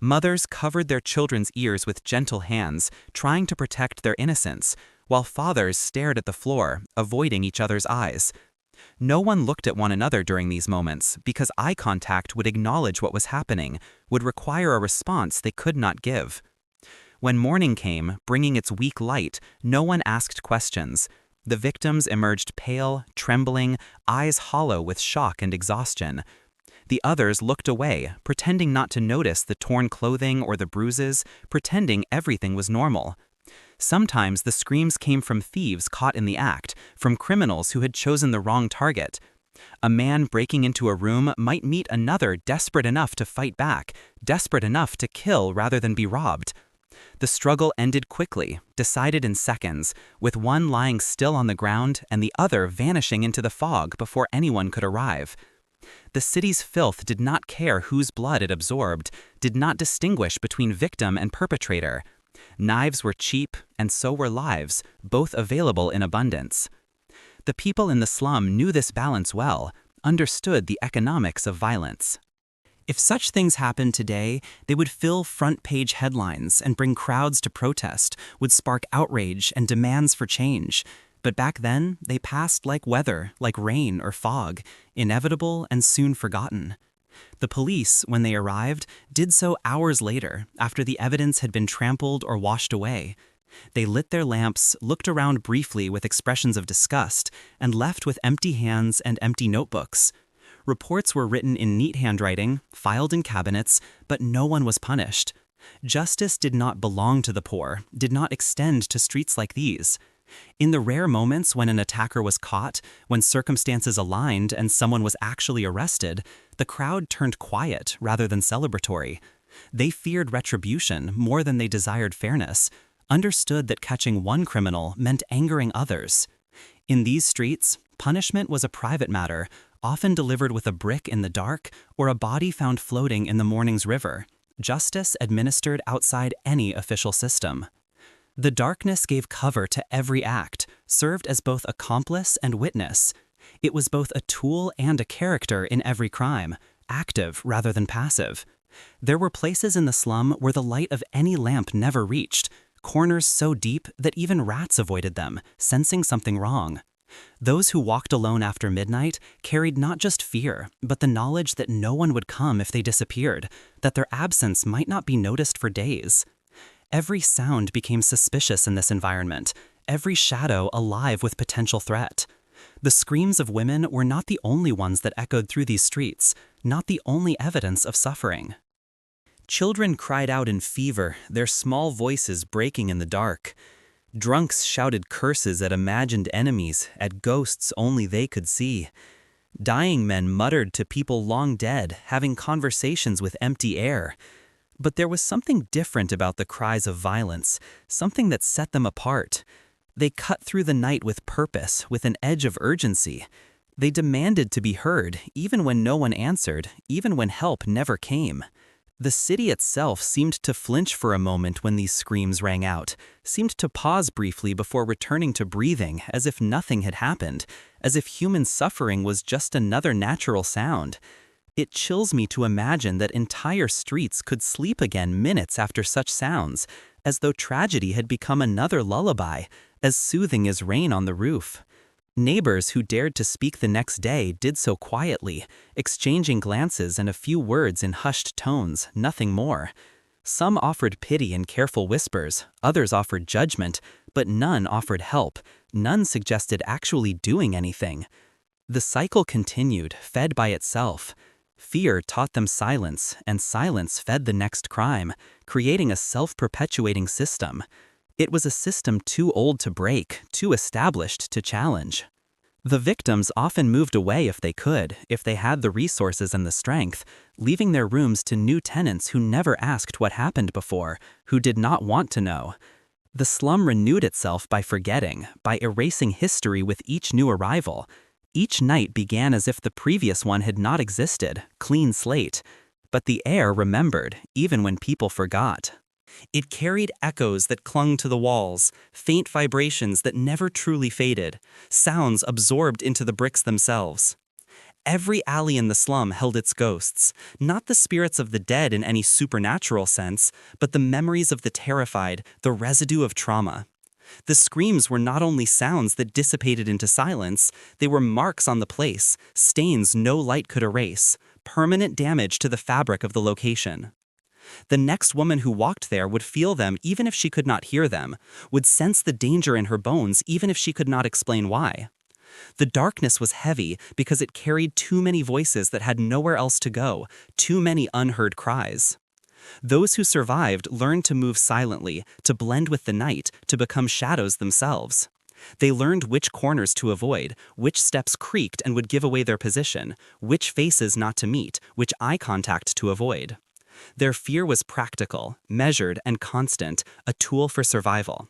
Mothers covered their children's ears with gentle hands, trying to protect their innocence, while fathers stared at the floor, avoiding each other's eyes. No one looked at one another during these moments because eye contact would acknowledge what was happening, would require a response they could not give. When morning came, bringing its weak light, no one asked questions. The victims emerged pale, trembling, eyes hollow with shock and exhaustion. The others looked away, pretending not to notice the torn clothing or the bruises, pretending everything was normal. Sometimes the screams came from thieves caught in the act, from criminals who had chosen the wrong target. A man breaking into a room might meet another desperate enough to fight back, desperate enough to kill rather than be robbed. The struggle ended quickly, decided in seconds, with one lying still on the ground and the other vanishing into the fog before anyone could arrive. The city's filth did not care whose blood it absorbed, did not distinguish between victim and perpetrator. Knives were cheap, and so were lives, both available in abundance. The people in the slum knew this balance well, understood the economics of violence. If such things happened today, they would fill front-page headlines and bring crowds to protest, would spark outrage and demands for change. But back then, they passed like weather, like rain or fog, inevitable and soon forgotten. The police, when they arrived, did so hours later, after the evidence had been trampled or washed away. They lit their lamps, looked around briefly with expressions of disgust, and left with empty hands and empty notebooks. Reports were written in neat handwriting, filed in cabinets, but no one was punished. Justice did not belong to the poor, did not extend to streets like these. In the rare moments when an attacker was caught, when circumstances aligned and someone was actually arrested, the crowd turned quiet rather than celebratory. They feared retribution more than they desired fairness, understood that catching one criminal meant angering others. In these streets, punishment was a private matter, often delivered with a brick in the dark or a body found floating in the morning's river. Justice administered outside any official system. The darkness gave cover to every act, served as both accomplice and witness. It was both a tool and a character in every crime, active rather than passive. There were places in the slum where the light of any lamp never reached, corners so deep that even rats avoided them, sensing something wrong. Those who walked alone after midnight carried not just fear, but the knowledge that no one would come if they disappeared, that their absence might not be noticed for days. Every sound became suspicious in this environment, every shadow alive with potential threat. The screams of women were not the only ones that echoed through these streets, not the only evidence of suffering. Children cried out in fever, their small voices breaking in the dark. Drunks shouted curses at imagined enemies, at ghosts only they could see. Dying men muttered to people long dead, having conversations with empty air. But there was something different about the cries of violence, something that set them apart. They cut through the night with purpose, with an edge of urgency. They demanded to be heard, even when no one answered, even when help never came. The city itself seemed to flinch for a moment when these screams rang out, seemed to pause briefly before returning to breathing, as if nothing had happened, as if human suffering was just another natural sound. It chills me to imagine that entire streets could sleep again minutes after such sounds, as though tragedy had become another lullaby, as soothing as rain on the roof. Neighbors who dared to speak the next day did so quietly, exchanging glances and a few words in hushed tones, nothing more. Some offered pity in careful whispers, others offered judgment, but none offered help, none suggested actually doing anything. The cycle continued, fed by itself. Fear taught them silence, and silence fed the next crime, creating a self-perpetuating system. It was a system too old to break, too established to challenge. The victims often moved away if they could, if they had the resources and the strength, leaving their rooms to new tenants who never asked what happened before, who did not want to know. The slum renewed itself by forgetting, by erasing history with each new arrival. Each night began as if the previous one had not existed, clean slate. But the air remembered, even when people forgot. It carried echoes that clung to the walls, faint vibrations that never truly faded, sounds absorbed into the bricks themselves. Every alley in the slum held its ghosts, not the spirits of the dead in any supernatural sense, but the memories of the terrified, the residue of trauma. The screams were not only sounds that dissipated into silence, they were marks on the place, stains no light could erase, permanent damage to the fabric of the location. The next woman who walked there would feel them even if she could not hear them, would sense the danger in her bones even if she could not explain why. The darkness was heavy because it carried too many voices that had nowhere else to go, too many unheard cries. Those who survived learned to move silently, to blend with the night, to become shadows themselves. They learned which corners to avoid, which steps creaked and would give away their position, which faces not to meet, which eye contact to avoid. Their fear was practical, measured, and constant, a tool for survival.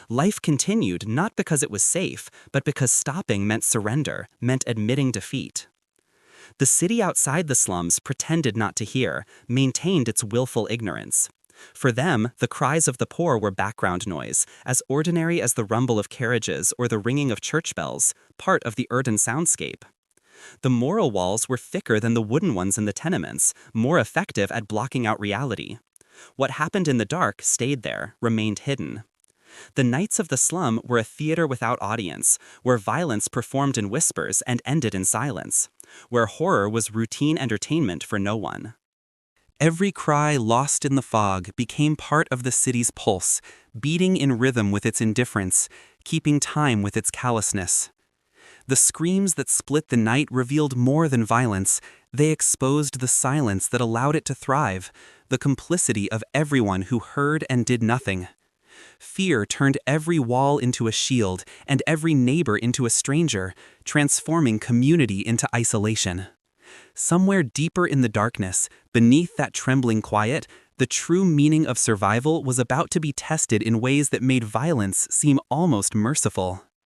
Life continued not because it was safe, but because stopping meant surrender, meant admitting defeat. The city outside the slums pretended not to hear, maintained its willful ignorance. For them, the cries of the poor were background noise, as ordinary as the rumble of carriages or the ringing of church bells, part of the urban soundscape. The moral walls were thicker than the wooden ones in the tenements, more effective at blocking out reality. What happened in the dark stayed there, remained hidden. The nights of the slum were a theater without audience, where violence performed in whispers and ended in silence, where horror was routine entertainment for no one. Every cry lost in the fog became part of the city's pulse, beating in rhythm with its indifference, keeping time with its callousness. The screams that split the night revealed more than violence. They exposed the silence that allowed it to thrive, the complicity of everyone who heard and did nothing. Fear turned every wall into a shield and every neighbor into a stranger, transforming community into isolation. Somewhere deeper in the darkness, beneath that trembling quiet, the true meaning of survival was about to be tested in ways that made violence seem almost merciful.